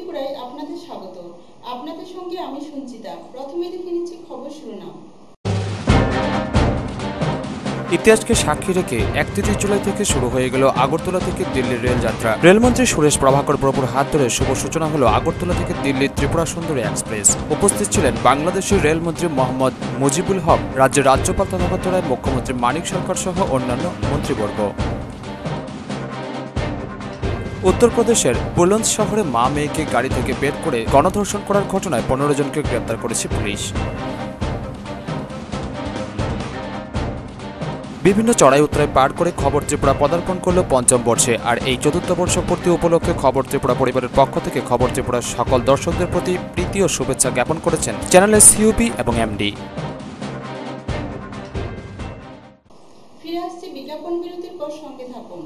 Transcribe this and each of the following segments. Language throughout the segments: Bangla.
ত্রিপুরায় আপনাদের স্বাগত। আপনাদের সঙ্গে আমি সঞ্চিতা। প্রথমে দেখে নিচ্ছি খবর শিরোনাম। ইতিহাসকে সাক্ষী রেখে ৩১ জুলাই থেকে শুরু হয়ে গেল আগরতলা থেকে দিল্লির রেলযাত্রা। রেলমন্ত্রী সুরেশ প্রভাকর প্রভুর হাত ধরে শুভ সূচনা হলো আগরতলা থেকে দিল্লির ত্রিপুরা সুন্দরী এক্সপ্রেস। উপস্থিত ছিলেন বাংলাদেশের রেলমন্ত্রী মোহাম্মদ মুজিবুল হক, রাজ্যের রাজ্যপাল তথাগত মুখ্যমন্ত্রী মানিক সরকার সহ অন্যান্য মন্ত্রীবর্গ। উত্তরপ্রদেশের বুলন্দ শহরে মা মেয়েকে গাড়ি থেকে বের করে গণধর্ষণ করার ঘটনায় ১৫ জনকে গ্রেপ্তার করেছে পুলিশ। বিভিন্ন চড়াই উতরাই পার করে খবর ত্রিপুরা পদার্পণ করল পঞ্চম বর্ষে। আর এই চতুর্থ বর্ষ পূর্তি উপলক্ষে খবর ত্রিপুরা পরিবারের পক্ষ থেকে খবর ত্রিপুরার সকল দর্শকদের প্রতি প্রীতি ও শুভেচ্ছা জ্ঞাপন করেছেন চ্যানেলের সিইপি এবং এমডি। ফিরে আসছে বিজ্ঞাপন বিরতির পর, সঙ্গে থাকুন।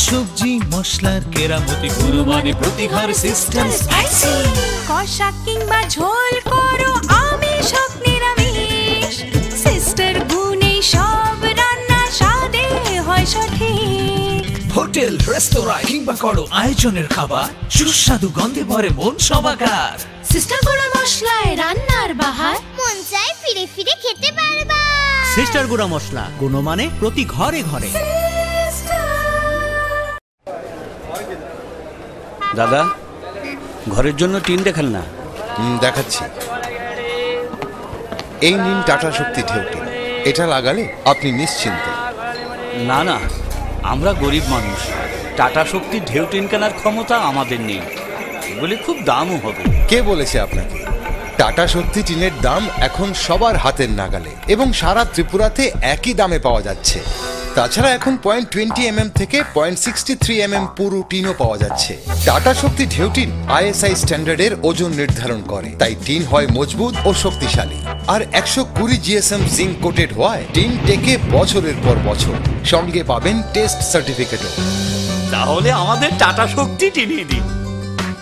সবজি মশলার কেরামতি গুণমানে প্রতিহার সিস্টেম স্পাইসি। কষা কিংবা ঝোল করো আমিষ হোক নিরামিষ, সিস্টার গুণে সব রান্না স্বাদে হয় সঠিক। হোটেল রেস্তোরাঁ কিংবা করো আয়োজনের খাবার, সুস্বাদু গন্ধে ভরে মন সবাকার। সিস্টার গুঁড়া মশলায় রান্নার বাহার, মন চাই ফিরে ফিরে খেতে পারবা। সিস্টার গুঁড়া মশলা, গুণমানে প্রতি ঘরে ঘরে। দাদা, ঘরের জন্য টিন দেখান না। দেখাচ্ছি। এই নিন টাটা শক্তি ঢেউ টিন। এটা লাগালে আপনি নিশ্চিন্ত। না না, আমরা গরিব মানুষ, টাটা শক্তির ঢেউ টিন কেনার ক্ষমতা আমাদের নেই। এগুলি খুব দামও হবে। কে বলেছে আপনাকে? টাটা শক্তি টিনের দাম এখন সবার হাতের নাগালে এবং সারা ত্রিপুরাতে একই দামে পাওয়া যাচ্ছে। তাছাড়া এখন 0.20 থেকে 0.63 পুরো টিনও পাওয়া যাচ্ছে। টাটা শক্তি ঢেউ টিন ISI স্ট্যান্ডার্ডের ওজন নির্ধারণ করে, তাই টিন হয় মজবুত ও শক্তিশালী। আর 120 GSM জিঙ্ক কোটেড হওয়ায় টিন টেকে বছরের পর বছর। সঙ্গে পাবেন টেস্ট সার্টিফিকেটও। তাহলে আমাদের টাটা শক্তি টিনিয়ে দিন।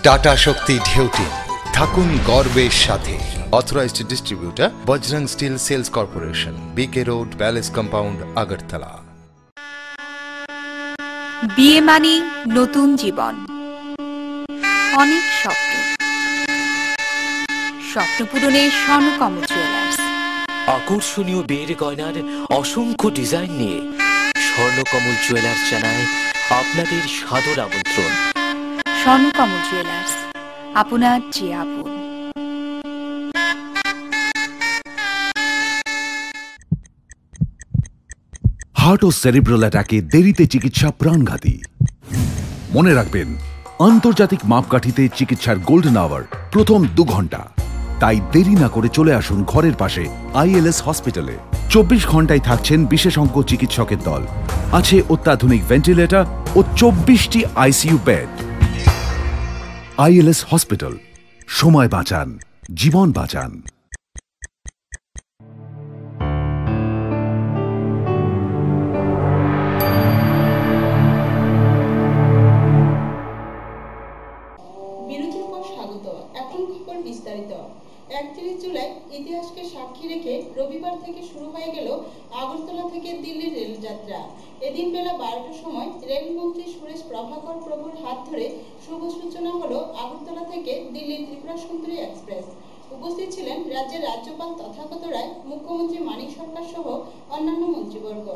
টাটা শক্তি ঢেউ টিন, থাকুন গর্বের সাথে। Authorised distributor Bajrang steel sales corporation, BK road, palace compound, Agartala. বিয়ে মানে নতুন জীবন, অনেক স্বপ্ন। স্বপ্ন পূরণে স্বর্ণকমল জুয়েলার্স। আকর্ষণীয় বিয়ের গয়নার অসংখ্য ডিজাইন নিয়ে স্বর্ণকমল জুয়েলার্স জানায় আপনাদের সাদর আমন্ত্রণ। স্বর্ণকমল জুয়েলার্স, আপনার যে আপন। হার্ট ও সেরিব্রাল অ্যাটাকে দেরিতে চিকিৎসা প্রাণঘাতী। মনে রাখবেন, আন্তর্জাতিক মাপকাঠিতে চিকিৎসার গোল্ডেন আওয়ার প্রথম 2 ঘন্টা। তাই দেরি না করে চলে আসুন ঘরের পাশে ILS হসপিটালে। 24 ঘন্টায় থাকছেন বিশেষজ্ঞ চিকিৎসকের দল। আছে অত্যাধুনিক ভেন্টিলেটর ও 24টি ICU বেড। ILS হসপিটাল, সময় বাঁচান, জীবন বাঁচান। বিস্তারিত। ৩১ জুলাই ইতিহাসকে সাক্ষী রেখে রবিবার থেকে শুরু হয়ে গেল আগরতলা থেকে দিল্লির রেলযাত্রা। এদিন বেলা 12টার সময় রেলমন্ত্রী সুরেশ প্রভাকর প্রভুর হাত ধরে শুভ সূচনা হলো আগরতলা থেকে দিল্লির ত্রিপুরা সুন্দরী এক্সপ্রেস। উপস্থিত ছিলেন রাজ্যের রাজ্যপাল তথাগত রায়, মুখ্যমন্ত্রী মানিক সরকার সহ অন্যান্য মন্ত্রীবর্গ।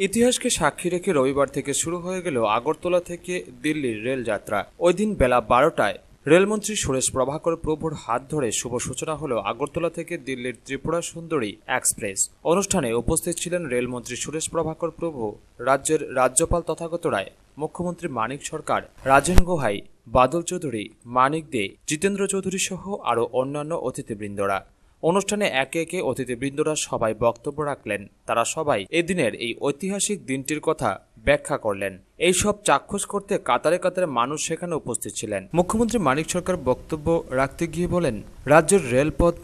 ইতিহাসকে সাক্ষী রেখে রবিবার থেকে শুরু হয়ে গেল আগরতলা থেকে দিল্লির রেলযাত্রা। ওই দিন বেলা 12টায় রেলমন্ত্রী সুরেশ প্রভাকর প্রভুর হাত ধরে শুভ সূচনা হলো আগরতলা থেকে দিল্লির ত্রিপুরা সুন্দরী এক্সপ্রেস। অনুষ্ঠানে উপস্থিত ছিলেন রেলমন্ত্রী সুরেশ প্রভাকর প্রভু, রাজ্যের রাজ্যপাল তথাগত রায়, মুখ্যমন্ত্রী মানিক সরকার, রাজেন গোহাই, বাদল চৌধুরী, মানিক দে, জিতেন্দ্র চৌধুরী সহ আরও অন্যান্য অতিথিবৃন্দরা। অনুষ্ঠানে একে একে অতিথিবৃন্দরা সবাই বক্তব্য রাখলেন। তারা সবাই এদিনের এই ঐতিহাসিক দিনটির কথা ব্যাখ্যা করলেন। এইসব চাক্ষুষ করতে কাতারে কাতারে মানুষ সেখানে উপস্থিত ছিলেন। মুখ্যমন্ত্রী মানিক সরকার বক্তব্য রাখতে গিয়ে বলেন, রাজ্যের রেলপথ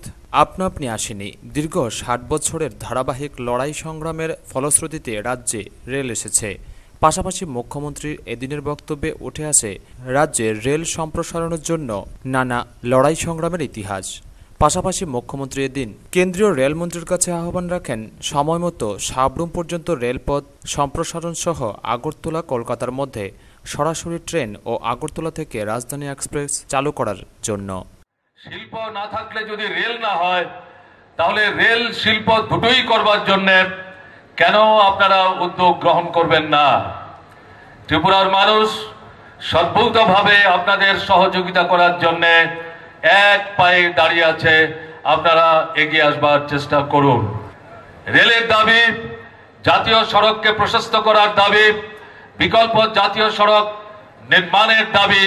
আপনা আপনি আসেনি। দীর্ঘ 60 বছরের ধারাবাহিক লড়াই সংগ্রামের ফলশ্রুতিতে রাজ্যে রেল এসেছে। পাশাপাশি মুখ্যমন্ত্রীর এদিনের বক্তব্যে উঠে আসে রাজ্যে রেল সম্প্রসারণের জন্য নানা লড়াই সংগ্রামের ইতিহাস। পাশাপাশি মুখ্যমন্ত্রী এদিন কেন্দ্রীয় রেলমন্ত্রীর কাছে আহ্বান রাখেন সময়মতো সাবরুম পর্যন্ত রেলপথ সম্প্রসারণ সহ আগরতলা কলকাতার মধ্যে সরাসরি ট্রেন ও আগরতলা থেকে রাজধানী এক্সপ্রেস চালু করার জন্য। শিল্প না থাকলে যদি রেল না হয় তাহলে রেল শিল্প দুটোই করবার জন্য কেন আপনারা উদ্যোগ গ্রহণ করবেন না? ত্রিপুরার মানুষ সর্বতভাবে আপনাদের সহযোগিতা করার জন্য এক পায়ে দাঁড়িয়ে আছে। আপনারা এগিয়ে আসবার চেষ্টা করুন। রেলের দাবি, জাতীয় সড়ককে প্রশস্ত করার দাবি, বিকল্প জাতীয় সড়ক নির্মাণের দাবি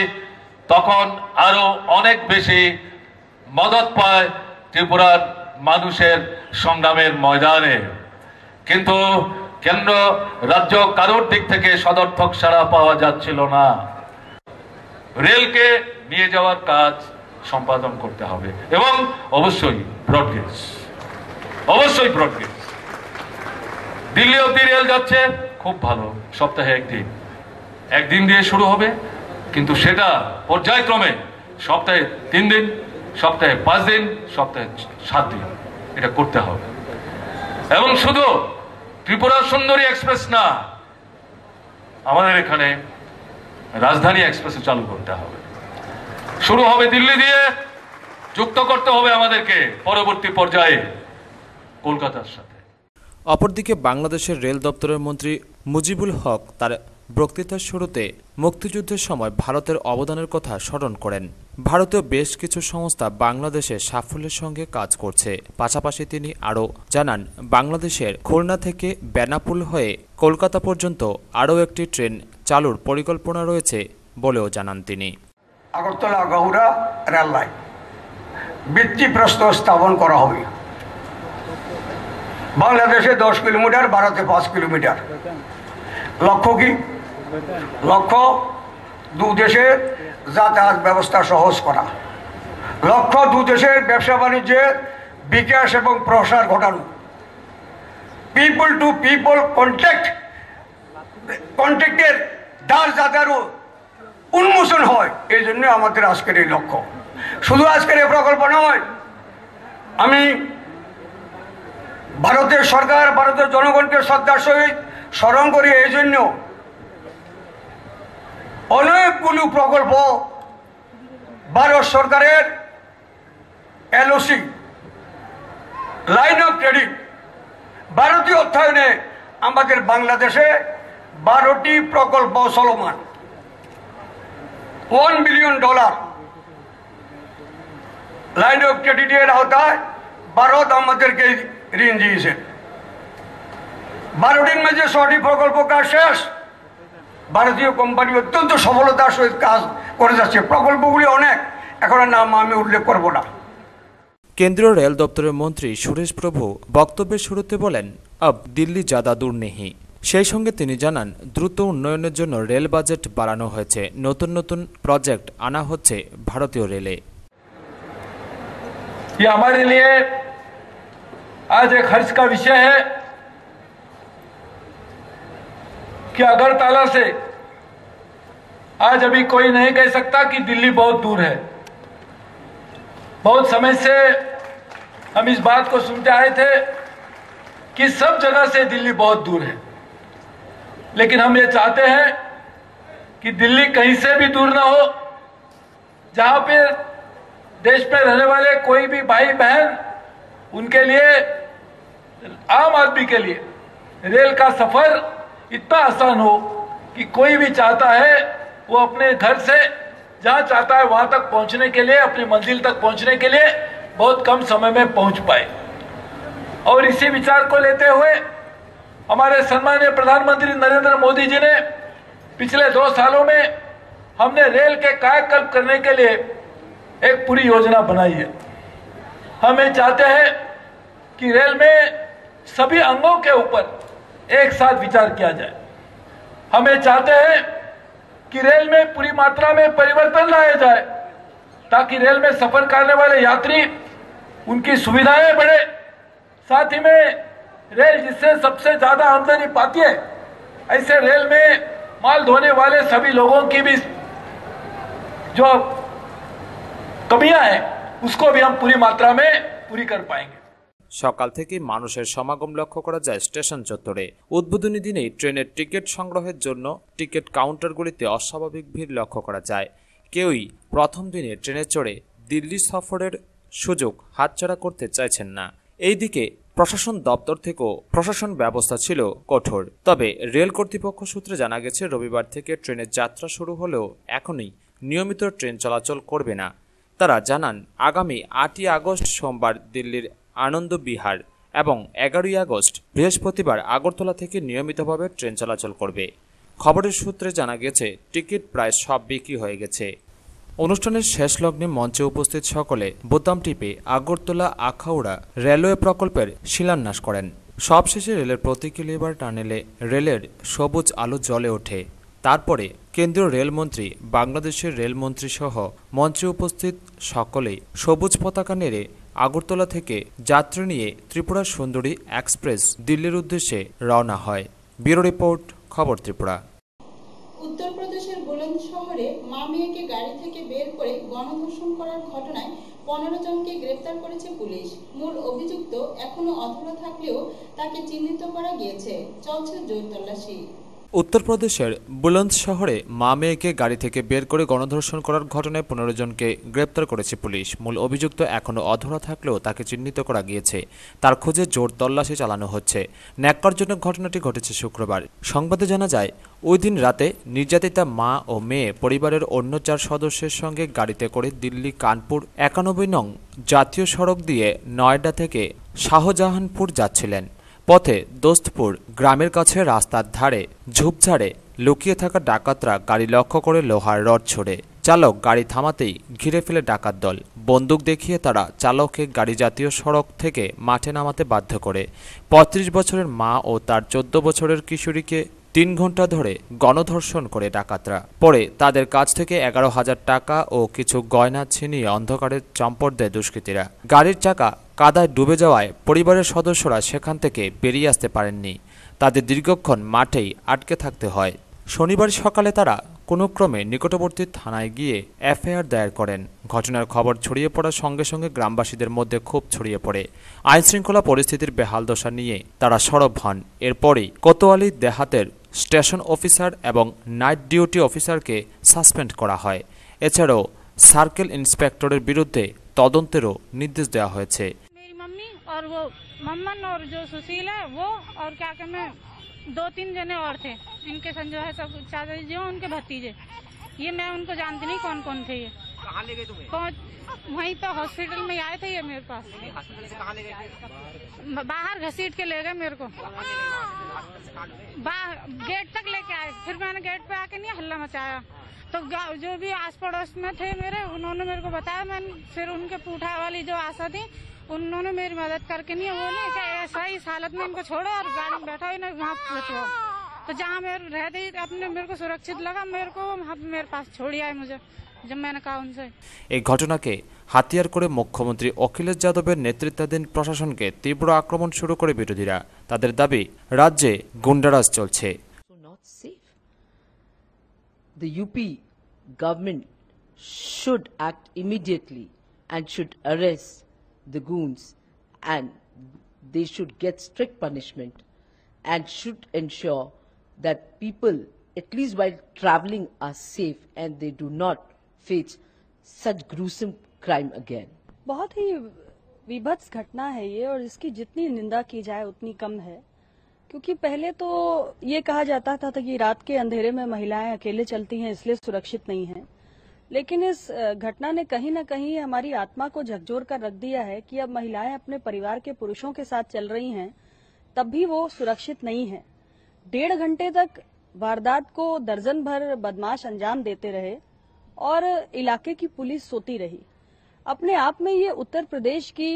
তখন আরো অনেক বেশি মদত পায় ত্রিপুরার মানুষের সংগ্রামের ময়দানে। কিন্তু কেন্দ্র রাজ্য কারোর দিক থেকে সদর্থক সাড়া পাওয়া যাচ্ছিল না। রেলকে নিয়ে যাওয়ার কাজ সম্পাদন করতে হবে এবং অবশ্যই ব্রডগেজ, দিল্লি অব্দি রেল যাচ্ছে, খুব ভালো। সপ্তাহে একদিন দিয়ে শুরু হবে, কিন্তু সেটা পর্যায়ক্রমে সপ্তাহে 3 দিন, সপ্তাহে 5 দিন, সপ্তাহে 7 দিন এটা করতে হবে। এবং শুধু ত্রিপুরা সুন্দরী এক্সপ্রেস না, আমাদের এখানে রাজধানী এক্সপ্রেস চালু করতে হবে। শুরু হবে দিল্লি দিয়ে, যুক্ত করতে হবে আমাদেরকে পরবর্তী পর্যায়ে কলকাতার সাথে। অপরদিকে বাংলাদেশের রেল দপ্তরের মন্ত্রী মুজিবুল হক তার বক্তৃতার শুরুতে মুক্তিযুদ্ধের সময় ভারতের অবদানের কথা স্মরণ করেন। ভারতীয় বেশ কিছু সংস্থা বাংলাদেশের সাফল্যের সঙ্গে কাজ করছে। পাশাপাশি তিনি আরও জানান, বাংলাদেশের খুলনা থেকে বেনাপুল হয়ে কলকাতা পর্যন্ত আরও একটি ট্রেন চালুর পরিকল্পনা রয়েছে বলেও জানান তিনি। আগরতলা গৌড়া রেল লাইন ভিত্তিপ্রস্তর স্থাপন করা হবে। বাংলাদেশে 10 কিলোমিটার, ভারতে 5 কিলোমিটার। লক্ষ্য কি? লক্ষ্য দু দেশের যাতায়াত ব্যবস্থা সহজ করা, লক্ষ্য দু দেশের ব্যবসা বাণিজ্যের বিকাশ এবং প্রসার ঘটানো, পিপল টু পিপল কন্ট্যাক্টের দ্বার যাতে আরো উন্মোচন হয়, এই জন্য আমাদের আজকের এই লক্ষ্য। শুধু আজকের এই প্রকল্প নয়, আমি ভারতের সরকার, ভারতের জনগণকে শ্রদ্ধার সহিত স্মরণ করি। এই জন্য অনেকগুলো প্রকল্প ভারত সরকারের এলওসি, লাইন অফ ক্রেডিট, ভারতীয় অর্থায়নে আমাদের বাংলাদেশে 12টি প্রকল্প চলমান। $1 বিলিয়ন লাইন অফ ক্রেডিটের আওতায় ভারত আমাদেরকে ঋণ দিয়েছে। 12টির মধ্যে 6টি প্রকল্প কাজ শেষ। ভারতীয় কোম্পানি অত্যন্ত সফলতার সহিত কাজ করে যাচ্ছে। প্রকল্পগুলি অনেক, এখন নাম আমি উল্লেখ করব না। কেন্দ্রীয় রেল দপ্তরের মন্ত্রী সুরেশ প্রভু বক্তব্যের শুরুতে বলেন, আব দিল্লি জাদা দূর নেহি। সেই সঙ্গে তিনি জানান, দ্রুত উন্নয়নের জন্য রেল বাজেট বাড়ানো হয়েছে, নতুন নতুন প্রজেক্ট আনা হচ্ছে ভারতীয় রেলে। ये हमारे लिए आज एक हर्ष का विषय है कि अगरतला से आज अभी कोई नहीं कह सकता कि दिल्ली बहुत दूर है। बहुत समय से हम इस बात को सुनते आए थे कि सब जगह से दिल्ली बहुत दूर है, लेकिन हम ये चाहते हैं कि दिल्ली कहीं से भी दूर ना हो। जहां पे देश में रहने वाले कोई भी भाई बहन, उनके लिए, आम आदमी के लिए रेल का सफर इतना आसान हो कि कोई भी चाहता है वो अपने घर से जहां चाहता है वहां तक पहुंचने के लिए, अपनी मंजिल तक पहुंचने के लिए बहुत कम समय में पहुंच पाए। और इसी विचार को लेते हुए हमारे सम्मानीय प्रधानमंत्री नरेंद्र मोदी जी ने पिछले 2 सालों में हमने रेल के कायाकल्प करने के लिए एक पूरी योजना बनाई है। हम ये चाहते हैं कि रेल में सभी अंगों के ऊपर एक साथ विचार किया जाए। हम ये चाहते हैं कि रेल में पूरी मात्रा में परिवर्तन लाया जाए ताकि रेल में सफर करने वाले यात्री, उनकी सुविधाएं बढ़े। साथ ही में रेल जिससे सबसे ज्यादा आमदनी पाती है ऐसे रेल में माल ढोने वाले सभी लोगों की भी जो कमियां हैं उसको भी हम पूरी मात्रा में पूरी कर पाएंगे। সকাল থেকে মানুষের সমাগম লক্ষ্য করা যায় স্টেশন চত্বরে। উদ্বোধনী দিনেই ট্রেনের টিকিট সংগ্রহের জন্য টিকিট কাউন্টারগুলিতে অস্বাভাবিক ভিড় লক্ষ্য করা যায়। কেউই প্রথম দিনে ট্রেনে চড়ে দিল্লি সফরের সুযোগ হাতছাড়া করতে চাইছেন না। এইদিকে প্রশাসন দপ্তর থেকেও প্রশাসন ব্যবস্থা ছিল কঠোর। তবে রেল কর্তৃপক্ষ সূত্রে জানা গেছে রবিবার থেকে ট্রেনের যাত্রা শুরু হলেও এখনই নিয়মিত ট্রেন চলাচল করবে না। তারা জানান আগামী 8ই আগস্ট সোমবার দিল্লির আনন্দ বিহার এবং 11ই আগস্ট বৃহস্পতিবার আগরতলা থেকে নিয়মিতভাবে ট্রেন চলাচল করবে। খবরের সূত্রে জানা গেছে টিকিট প্রায় সব বিক্রি হয়ে গেছে। অনুষ্ঠানের শেষ লগ্নে মঞ্চে উপস্থিত সকলে বোতাম টিপে আগরতলা আখাউড়া রেলওয়ে প্রকল্পের শিলান্যাস করেন। সবশেষে রেলের প্রতীকী লেবার টানেলে রেলের সবুজ আলো জ্বলে ওঠে। তারপরে কেন্দ্রীয় রেলমন্ত্রী, বাংলাদেশের রেলমন্ত্রী সহ মঞ্চে উপস্থিত সকলেই সবুজ পতাকা নেড়ে আগরতলা থেকে যাত্রী নিয়ে ত্রিপুরা সুন্দরী এক্সপ্রেস দিল্লির উদ্দেশ্যে রওনা হয়। ব্যুরো রিপোর্ট, খবর ত্রিপুরা। উত্তরপ্রদেশের বুলন্দ শহরে মা মেয়েকে গাড়ি থেকে বের করে গণধর্ষণ করার ঘটনায় 15 জনকে গ্রেফতার করেছে পুলিশ। মূল অভিযুক্ত এখনো অধরা থাকলেও তাকে চিহ্নিত করা গিয়েছে। চলছে জোর তল্লাশি। উত্তরপ্রদেশের বুলন্দ শহরে মা মেয়েকে গাড়ি থেকে বের করে গণধর্ষণ করার ঘটনায় 15 জনকে গ্রেপ্তার করেছে পুলিশ। মূল অভিযুক্ত এখনও অধরা থাকলেও তাকে চিহ্নিত করা গিয়েছে। তার খোঁজে জোর তল্লাশি চালানো হচ্ছে। ন্যাক্কারজনক ঘটনাটি ঘটেছে শুক্রবার। সংবাদে জানা যায় ওই দিন রাতে নির্যাতিতা মা ও মেয়ে পরিবারের অন্য 4 সদস্যের সঙ্গে গাড়িতে করে দিল্লি কানপুর 91 নং জাতীয় সড়ক দিয়ে নয়ডা থেকে শাহজাহানপুর যাচ্ছিলেন। পথে দোস্তপুর গ্রামের কাছে রাস্তার ধারে ঝোপঝাড়ে লুকিয়ে থাকা ডাকাতরা গাড়ি লক্ষ্য করে লোহার রড ছোড়ে। চালক গাড়ি থামাতেই ঘিরে ফেলে ডাকাত দল। বন্দুক দেখিয়ে তারা চালককে গাড়ি জাতীয় সড়ক থেকে মাঠে নামাতে বাধ্য করে। 35 বছরের মা ও তার 14 বছরের কিশোরীকে 3 ঘন্টা ধরে গণধর্ষণ করে ডাকাতরা। পরে তাদের কাছ থেকে 11,000 টাকা ও কিছু গয়না ছিনিয়ে অন্ধকারে চম্পট দেয় দুষ্কৃতীরা। গাড়ির চাকা কাদায় ডুবে যাওয়ায় পরিবারের সদস্যরা সেখান থেকে বেরিয়ে আসতে পারেননি। তাদের দীর্ঘক্ষণ মাঠেই আটকে থাকতে হয়। শনিবার সকালে তারা কোনো ক্রমে নিকটবর্তী থানায় গিয়ে এফআইআর দায়ের করেন। ঘটনার খবর ছড়িয়ে পড়ার সঙ্গে সঙ্গে গ্রামবাসীদের মধ্যে ক্ষোভ ছড়িয়ে পড়ে। আইনশৃঙ্খলা পরিস্থিতির বেহাল দশা নিয়ে তারা সরব হন। এরপরই কোতোয়ালি দেহাতের স্টেশন অফিসার এবং নাইট ডিউটি অফিসারকে সাসপেন্ড করা হয়। এছাড়াও সার্কেল ইন্সপেক্টরের বিরুদ্ধে তদন্তেরও নির্দেশ দেওয়া হয়েছে। और वो मम्मन और जो सुशील है वो और क्या कहते हैं 2-3 जने और थे। इनके संजो है सब चाचा जी हो उनके भतीजे। ये मैं उनको जानती नहीं कौन कौन थे। ये कहाँ ले गए तुम्हें? वहीं पे हॉस्पिटल में आए थे ये मेरे पास। हॉस्पिटल से कहाँ ले गए? बाहर घसीट के ले गए मेरे को। गेट तक लेके आए। फिर मैंने गेट पे आके नहीं हल्ला मचाया तो जो भी आस पड़ोस में थे मेरे उन्होंने मेरे को बताया। मैंने फिर उनके पूठा वाली जो आशा थी उन्होंने मेरी मदद करके नहीं वो नहीं कि ऐसा इस हालत में इनको छोड़ो और गाड़ी में बैठा ना वहाँ पहुँचो। तो जहाँ मेरे रहते ही अपने मेरे को सुरक्षित लगा मेरे को वहाँ मेरे पास छोड़ी आए मुझे जब मैंने कहा उनसे। এই ঘটনাকে হাতিয়ার করে মুখ্যমন্ত্রী অখিলেশ যাদবের নেতৃত্বাধীন প্রশাসনকে তীব্র আক্রমণ শুরু করে বিরোধীরা। তাদের দাবি রাজ্যে গুন্ডারাজ চলছে। The UP government should act immediately and should arrest the goons and they should get strict punishment and should ensure that people at least while travelling are safe and they do not face such gruesome crime again. बहुत ही विभत्स घटना है ये और इसकी जितनी निंदा की जाए उतनी कम है क्योंकि पहले तो ये कहा जाता था कि रात के अंधेरे में महिलाएं अकेले चलती हैं इसलिए सुरक्षित नहीं हैं। लेकिन इस घटना ने कहीं न कहीं हमारी आत्मा को झकझोर कर रख दिया है कि अब महिलाएं अपने परिवार के पुरुषों के साथ चल रही हैं तब भी वो सुरक्षित नहीं हैं। 1.5 घंटे तक वारदात को दर्जन भर बदमाश अंजाम देते रहे और इलाके की पुलिस सोती रही। अपने आप में ये उत्तर प्रदेश की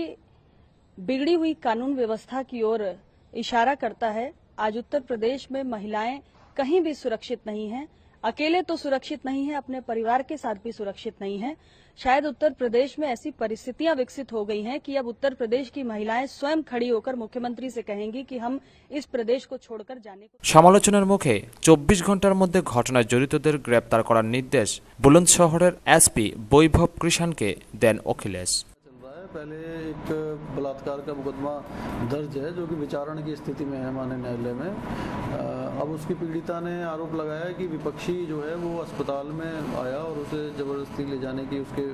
बिगड़ी हुई कानून व्यवस्था की ओर इशारा करता है। आज उत्तर प्रदेश में महिलाएं कहीं भी सुरक्षित नहीं हैं। अकेले तो सुरक्षित नहीं है, अपने परिवार के साथ भी सुरक्षित नहीं है। शायद उत्तर प्रदेश में ऐसी परिस्थितियां विकसित हो गई हैं कि अब उत्तर प्रदेश की महिलाएं स्वयं खड़ी होकर मुख्यमंत्री से कहेंगी कि हम इस प्रदेश को छोड़कर जाने को। সমালোচনার মুখে 24 ঘন্টার মধ্যে ঘটনায় জড়িতদের গ্রেপ্তার করার নির্দেশ বুলন্দশহরের এসপি বৈভব কৃষাণকে দেন অখিলেশ। पहले एक बलात्कार का मुकदमा दर्ज है जो कि विचारण की स्थिति में है माननीय न्यायालय में। अब उसकी पीड़िता ने आरोप लगाया कि विपक्षी जो है वो अस्पताल में आया और उसे ज़बरदस्ती ले जाने की उसके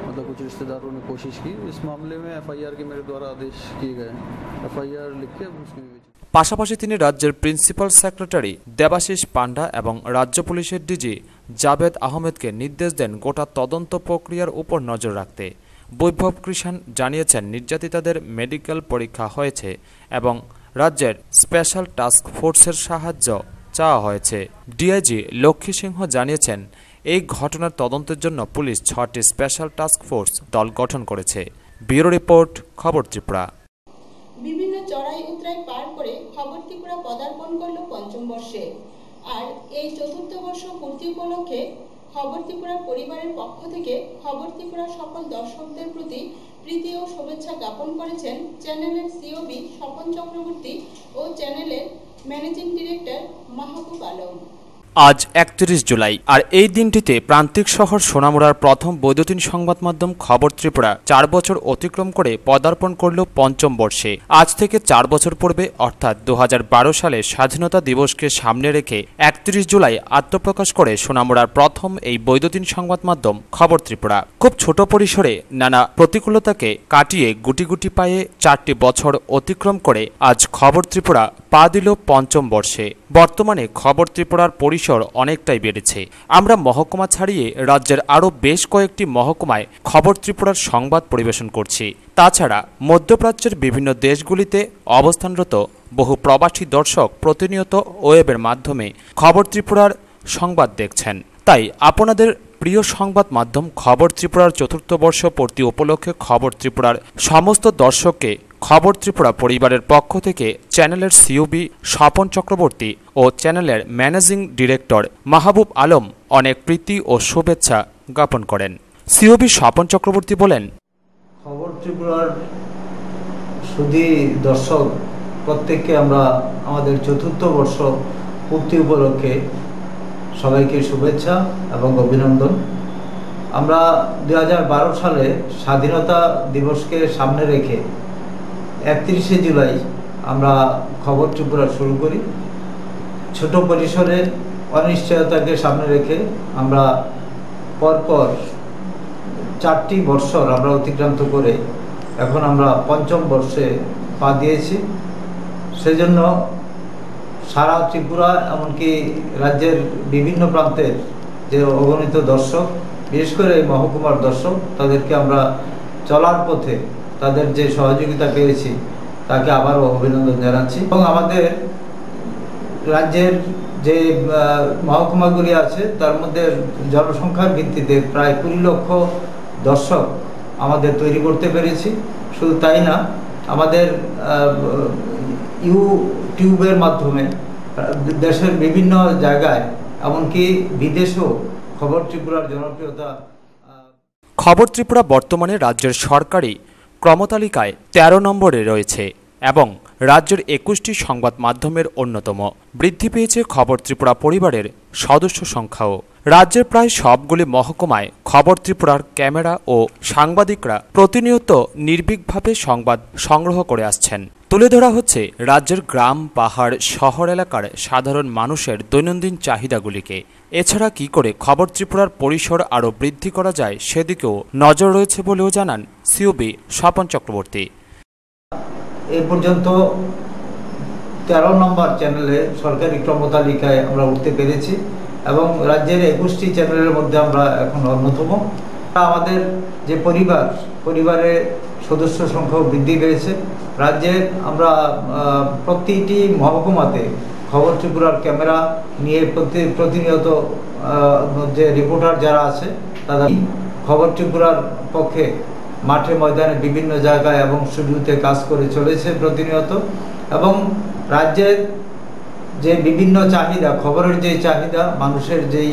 मतलब कुछ रिश्तेदारों ने कोशिश की। इस मामले में FIR के मेरे द्वारा आदेश किए गए हैं। FIR लिख के उसमें পাশাপাশি তিনি রাজ্যের প্রিন্সিপাল সেক্রেটারি দেবাশিস পান্ডা এবং রাজ্য পুলিশের ডিজি জাভেদ আহমেদকে নির্দেশ দেন গোটা তদন্ত প্রক্রিয়ার উপর নজর রাখতে। বৈভব কৃষাণ জানিয়েছেন নির্যাতিতাদের মেডিকেল পরীক্ষা হয়েছে এবং রাজ্যের স্পেশাল টাস্ক ফোর্সের সাহায্য চাওয়া হয়েছে। ডিআইজি লক্ষ্মী সিংহ জানিয়েছেন এই ঘটনার তদন্তের জন্য পুলিশ 6টি স্পেশাল টাস্ক ফোর্স দল গঠন করেছে। ব্যুরো রিপোর্ট, খবর ত্রিপুরা। বিভিন্ন চড়াই উতরাই পার করে খবর ত্রিপুরা পদার্পণ করলো পঞ্চম বর্ষে। আর এই চতুর্থ বর্ষ পূর্তি উপলক্ষে খবর ত্রিপুরার পরিবারের পক্ষ থেকে খবর ত্রিপুরার সকল দর্শকদের প্রতি প্রীতি ও শুভেচ্ছা জ্ঞাপন করেছেন চ্যানেলের সিওবি স্বপন চক্রবর্তী ও চ্যানেলের ম্যানেজিং ডিরেক্টর মাহবুব আলম। আজ 31 জুলাই, আর এই দিনটিতে প্রান্তিক শহর সোনামুড়ার প্রথম বৈদ্যুতিন সংবাদ মাধ্যম খবর ত্রিপুরা 4 বছর অতিক্রম করে পদার্পণ করল পঞ্চম বর্ষে। আজ থেকে 4 বছর পূর্বে অর্থাৎ 2012 সালে স্বাধীনতা দিবসকে সামনে রেখে 31 জুলাই আত্মপ্রকাশ করে সোনামুড়ার প্রথম এই বৈদ্যুতিন সংবাদ মাধ্যম খবর ত্রিপুরা। খুব ছোট পরিসরে নানা প্রতিকূলতাকে কাটিয়ে গুটি গুটি পায়ে 4টি বছর অতিক্রম করে আজ খবর ত্রিপুরা পা দিল পঞ্চম বর্ষে। বর্তমানে খবর ত্রিপুরার পরিসর অনেকটাই বেড়েছে। আমরা মহকুমা ছাড়িয়ে রাজ্যের আরও বেশ কয়েকটি মহকুমায় খবর ত্রিপুরার সংবাদ পরিবেশন করছি। তাছাড়া মধ্যপ্রাচ্যের বিভিন্ন দেশগুলিতে অবস্থানরত বহু প্রবাসী দর্শক প্রতিনিয়ত ওয়েবের মাধ্যমে খবর ত্রিপুরার সংবাদ দেখছেন। তাই আপনাদের প্রিয় সংবাদ মাধ্যম খবর ত্রিপুরার চতুর্থ বর্ষ পূর্তি উপলক্ষে খবর ত্রিপুরার সমস্ত দর্শককে খবর ত্রিপুরা পরিবারের পক্ষ থেকে চ্যানেলের সিওবি স্বপন চক্রবর্তী ও চ্যানেলের ম্যানেজিং ডিরেক্টর মাহবুব আলম অনেক প্রীতি ও শুভেচ্ছা জ্ঞাপন করেন। সিওবি স্বপন চক্রবর্তী বলেন, খবর ত্রিপুরার সুধী দর্শক প্রত্যেককে আমরা আমাদের চতুর্থ বর্ষ পূর্তি উপলক্ষে সবাইকে শুভেচ্ছা এবং অভিনন্দন। আমরা 2012 সালে স্বাধীনতা দিবসকে সামনে রেখে 31শে জুলাই আমরা খবর ত্রিপুরা শুরু করি। ছোট পরিসরে অনিশ্চয়তাকে সামনে রেখে আমরা পরপর 4টি বৎসর আমরা অতিক্রান্ত করে এখন আমরা পঞ্চম বর্ষে পা দিয়েছি। সেজন্য সারা ত্রিপুরা এমনকি রাজ্যের বিভিন্ন প্রান্তের যে অগণিত দর্শক, বিশেষ করে এই মহকুমার দর্শক, তাদেরকে আমরা চলার পথে তাদের যে সহযোগিতা পেয়েছি তাকে আবারও অভিনন্দন জানাচ্ছি। এবং আমাদের রাজ্যের যে মহকুমাগুলি আছে তার মধ্যে জনসংখ্যার ভিত্তিতে প্রায় 20 লক্ষ দর্শক আমাদের তৈরি করতে পেরেছি। শুধু তাই না, আমাদের ইউটিউবের মাধ্যমে দেশের বিভিন্ন জায়গায় এমনকি বিদেশেও খবর ত্রিপুরার জনপ্রিয়তা। খবর ত্রিপুরা বর্তমানে রাজ্যের সরকারি ক্রমতালিকায় 13 নম্বরে রয়েছে এবং রাজ্যের 21টি সংবাদ মাধ্যমের অন্যতম। বৃদ্ধি পেয়েছে খবর ত্রিপুরা পরিবারের সদস্য সংখ্যাও। রাজ্যের প্রায় সবগুলি মহকুমায় খবর ত্রিপুরার ক্যামেরা ও সাংবাদিকরা প্রতিনিয়ত নির্ভীকভাবে সংবাদ সংগ্রহ করে আসছেন। তুলে ধরা হচ্ছে রাজ্যের গ্রাম, পাহাড়, শহর এলাকার সাধারণ মানুষের দৈনন্দিন চাহিদাগুলিকে। এছাড়া কি করে খবর ত্রিপুরার পরিসর আরও বৃদ্ধি করা যায় সেদিকেও নজর রয়েছে বলেও জানান সিওবি স্বপন চক্রবর্তী। এই পর্যন্ত 13 নম্বর চ্যানেলে সরকারি ক্রমতালিকায় আমরা উঠতে পেরেছি এবং রাজ্যের 21টি চ্যানেলের মধ্যে আমরা এখন অন্যতম। আমাদের যে পরিবারে সদস্য সংখ্যা বৃদ্ধি পেয়েছে। রাজ্যের আমরা প্রতিটি মহকুমাতে খবর ত্রিপুরার ক্যামেরা নিয়ে প্রতিনিয়ত যে রিপোর্টার যারা আছে তারা খবর ত্রিপুরার পক্ষে মাঠে ময়দানে বিভিন্ন জায়গায় এবং স্টুডিওতে কাজ করে চলেছে প্রতিনিয়ত। এবং রাজ্যের যে বিভিন্ন চাহিদা, খবরের যে চাহিদা, মানুষের যেই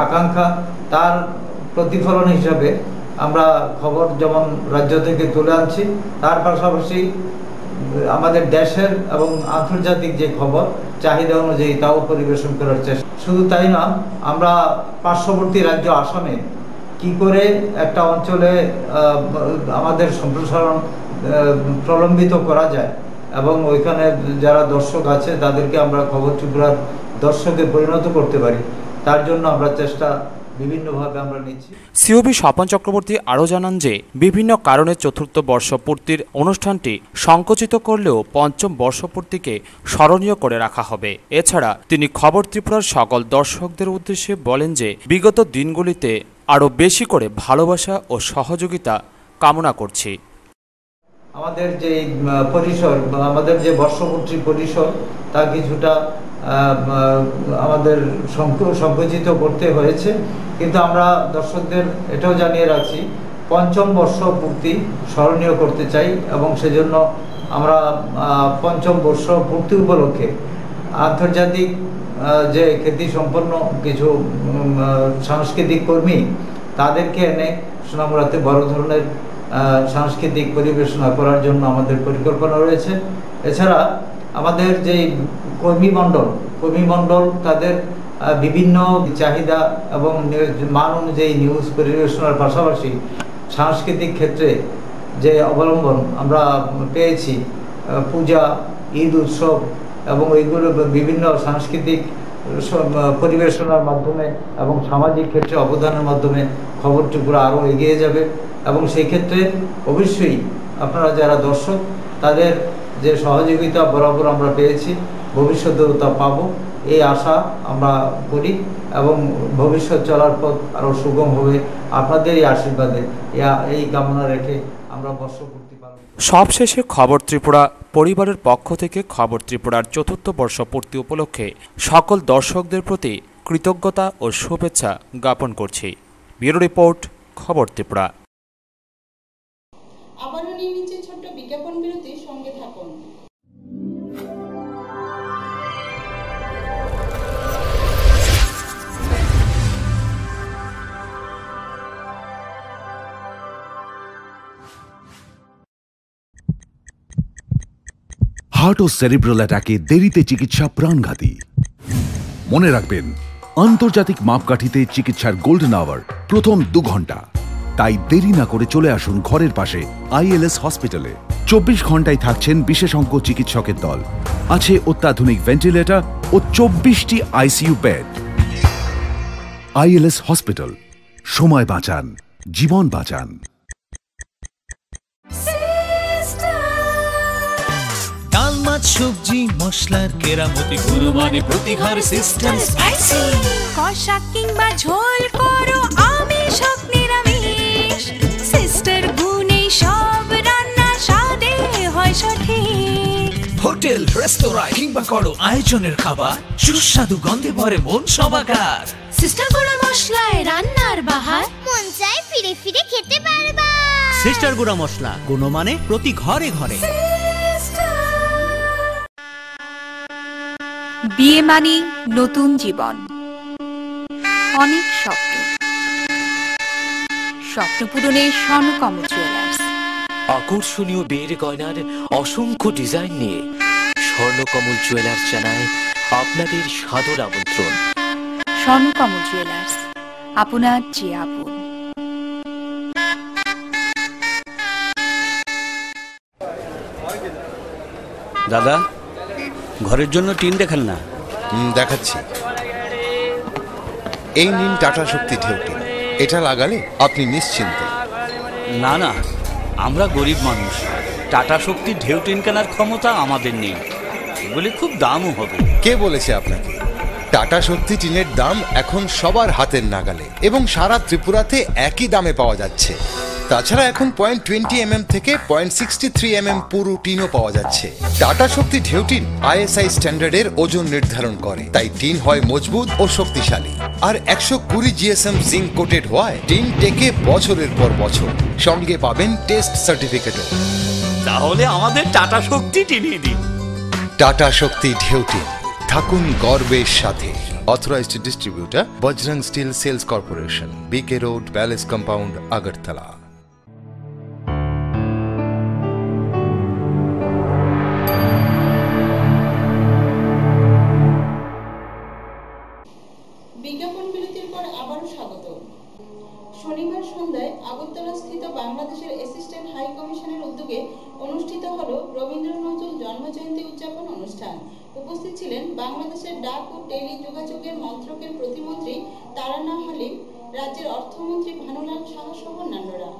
আকাঙ্ক্ষা, তার প্রতিফলন হিসাবে আমরা খবর যেমন রাজ্য থেকে তুলে আনছি, তার পাশাপাশি আমাদের দেশের এবং আন্তর্জাতিক যে খবর চাহিদা অনুযায়ী তাও পরিবেশন করার চেষ্টা। শুধু তাই না, আমরা পার্শ্ববর্তী রাজ্য আসামে কি করে একটা অঞ্চলে আমাদের সম্প্রসারণ প্রলম্বিত করা যায় এবং ওইখানে যারা দর্শক আছে তাদেরকে আমরা খবর ত্রিপুরার দর্শকে পরিণত করতে পারি, তার জন্য আমরা চেষ্টা বিভিন্নভাবে আমরা নিচ্ছি। সিওবি স্বপন চক্রবর্তী আরও জানান যে বিভিন্ন কারণে চতুর্থ বর্ষপূর্তির অনুষ্ঠানটি সংকুচিত করলেও পঞ্চম বর্ষপূর্তিকে স্মরণীয় করে রাখা হবে। এছাড়া তিনি খবর ত্রিপুরার সকল দর্শকদের উদ্দেশ্যে বলেন যে বিগত দিনগুলিতে আরও বেশি করে ভালোবাসা ও সহযোগিতা কামনা করছি। আমাদের যে পরিসর বা আমাদের যে বর্ষপূর্তি পরিসর তা কিছুটা আমাদের সংকুচিত করতে হয়েছে, কিন্তু আমরা দর্শকদের এটাও জানিয়ে রাখছি পঞ্চম বর্ষপূর্তি স্মরণীয় করতে চাই এবং সেজন্য আমরা পঞ্চম বর্ষপূর্তি উপলক্ষে আন্তর্জাতিক যে খ্যাতিসম্পন্ন কিছু সাংস্কৃতিক কর্মী তাদেরকে এনে সোনামুড়াতে বড় ধরনের সাংস্কৃতিক পরিবেশনা করার জন্য আমাদের পরিকল্পনা রয়েছে। এছাড়া আমাদের যে কর্মীমণ্ডল তাদের বিভিন্ন চাহিদা এবং মান অনুযায়ী নিউজ পরিবেশনার পাশাপাশি সাংস্কৃতিক ক্ষেত্রে যে অবলম্বন আমরা পেয়েছি, পূজা, ঈদ উৎসব এবং এইগুলো বিভিন্ন সাংস্কৃতিক পরিবেশনার মাধ্যমে এবং সামাজিক ক্ষেত্রে অবদানের মাধ্যমে খবর ত্রিপুরা আরও এগিয়ে যাবে এবং সেই ক্ষেত্রে অবশ্যই আপনারা যারা দর্শক তাদের যে সহযোগিতা বরাবর আমরা পেয়েছি, ভবিষ্যতেও তা পাবো এই আশা আমরা করি এবং ভবিষ্যৎ চলার পথ আরও সুগম হবে আপনাদেরই আশীর্বাদে, এই কামনা রেখে আমরা বর্ষপূর্তি পালন। সবশেষে খবর ত্রিপুরা পরিবারের পক্ষ থেকে খবর ত্রিপুরার চতুর্থ বর্ষপূর্তি উপলক্ষে সকল দর্শকদের প্রতি কৃতজ্ঞতা ও শুভেচ্ছা জ্ঞাপন করছি। ব্যুরো রিপোর্ট, খবর ত্রিপুরা। আবারও নিয়ে নিচ্ছে ছোট্ট বিজ্ঞাপন বিরতি, সঙ্গে থাকুন। হার্ট ও সেরিব্রাল অ্যাটাকে দেরিতে চিকিৎসা প্রাণঘাতী। মনে রাখবেন, আন্তর্জাতিক মাপকাঠিতে চিকিৎসার গোল্ডেন আওয়ার প্রথম 2 ঘন্টা। তাই দেরি না করে চলে আসুন ঘরের পাশে ILS হসপিটালে। 24 ঘন্টায় থাকছেন বিশেষজ্ঞ চিকিৎসকের দল, আছে অত্যাধুনিক ভেন্টিলেটর ও 24টি ICU বেড। ILS হসপিটাল, সময় বাঁচান, জীবন বাঁচান। ডাল, মাছ, সবজি, মশলার কেরামতি, কুরবানি প্রতি ঘর সিস্টেম স্পাইসি। কষা কিংবা ঝোল করো আমিষ হোক নিরামিষ, সিস্টার গুণে সব রান্না স্বাদে হয় সঠিক। হোটেল, রেস্তোরাঁ কিংবা করো আয়োজনের খাবার, সুস্বাদু গন্ধে ভরে মন সবাকার। সিস্টার গুঁড়া মশলায় রান্নার বাহার, মন চাই ফিরে ফিরে খেতে পারবা। সিস্টার গুঁড়া মশলা, গুণমানে প্রতি ঘরে ঘরে। বিয়ে মানে নতুন জীবন, অনেক স্বপ্ন, স্বপ্ন পূরণে স্বর্ণকমল জুয়েলার্স। আকর্ষণীয় বিয়ের গয়নার অসংখ্য ডিজাইন নিয়ে স্বর্ণকমল জুয়েলার্স জানায় আপনাদের সাদর আমন্ত্রণ। স্বর্ণকমল জুয়েলার্স, আপনার যে আপন। দাদা, ঘরের জন্য টিন দেখান না। দেখাচ্ছি। এই নিন টাটা শক্তি ঢেউ টিন, এটা লাগালে আপনি নিশ্চিন্ত। না না, আমরা গরিব মানুষ, টাটা শক্তির ঢেউ টিন কেনার ক্ষমতা আমাদের নেই। এগুলি খুব দামও হবে। কে বলেছে আপনাকে? টাটা শক্তি টিনের দাম এখন সবার হাতের নাগালে এবং সারা ত্রিপুরাতে একই দামে পাওয়া যাচ্ছে। তাছাড়া এখন 0.20 থেকে 0.63 পুরো টিনও পাওয়া যাচ্ছে। টাটা শক্তি ঢেউ টিন ISI স্ট্যান্ডার্ডের ওজন নির্ধারণ করে, তাই টিন হয় মজবুত ও শক্তিশালী। আর 120 GSM জিঙ্ক কোটেড হওয়ায় টিন টেকে বছরের পর বছর। সঙ্গে পাবেন টেস্ট সার্টিফিকেটও। তাহলে আমাদের টাটা শক্তি টিনিয়ে দিন। টাটা শক্তি ঢেউ টিন, থাকুন গর্বের সাথে। Authorised distributor Bajrang steel sales corporation, BK road, palace compound, Agartala. বিজ্ঞাপন বিরতির পর আবারও স্বাগত। শনিবার সন্ধ্যায় আগরতলাস্থিত বাংলাদেশের অ্যাসিস্ট্যান্ট হাই কমিশনের উদ্যোগে অনুষ্ঠিত হল রবীন্দ্র নজরুল জন্মজয়ন্তী উদযাপন অনুষ্ঠান। উপস্থিত ছিলেন বাংলাদেশের ডাক ও টেলি যোগাযোগের মন্ত্রকের প্রতিমন্ত্রী তারানা হালিম, রাজ্যের অর্থমন্ত্রী ভানুলাল সাহা সহ অন্যান্যরা।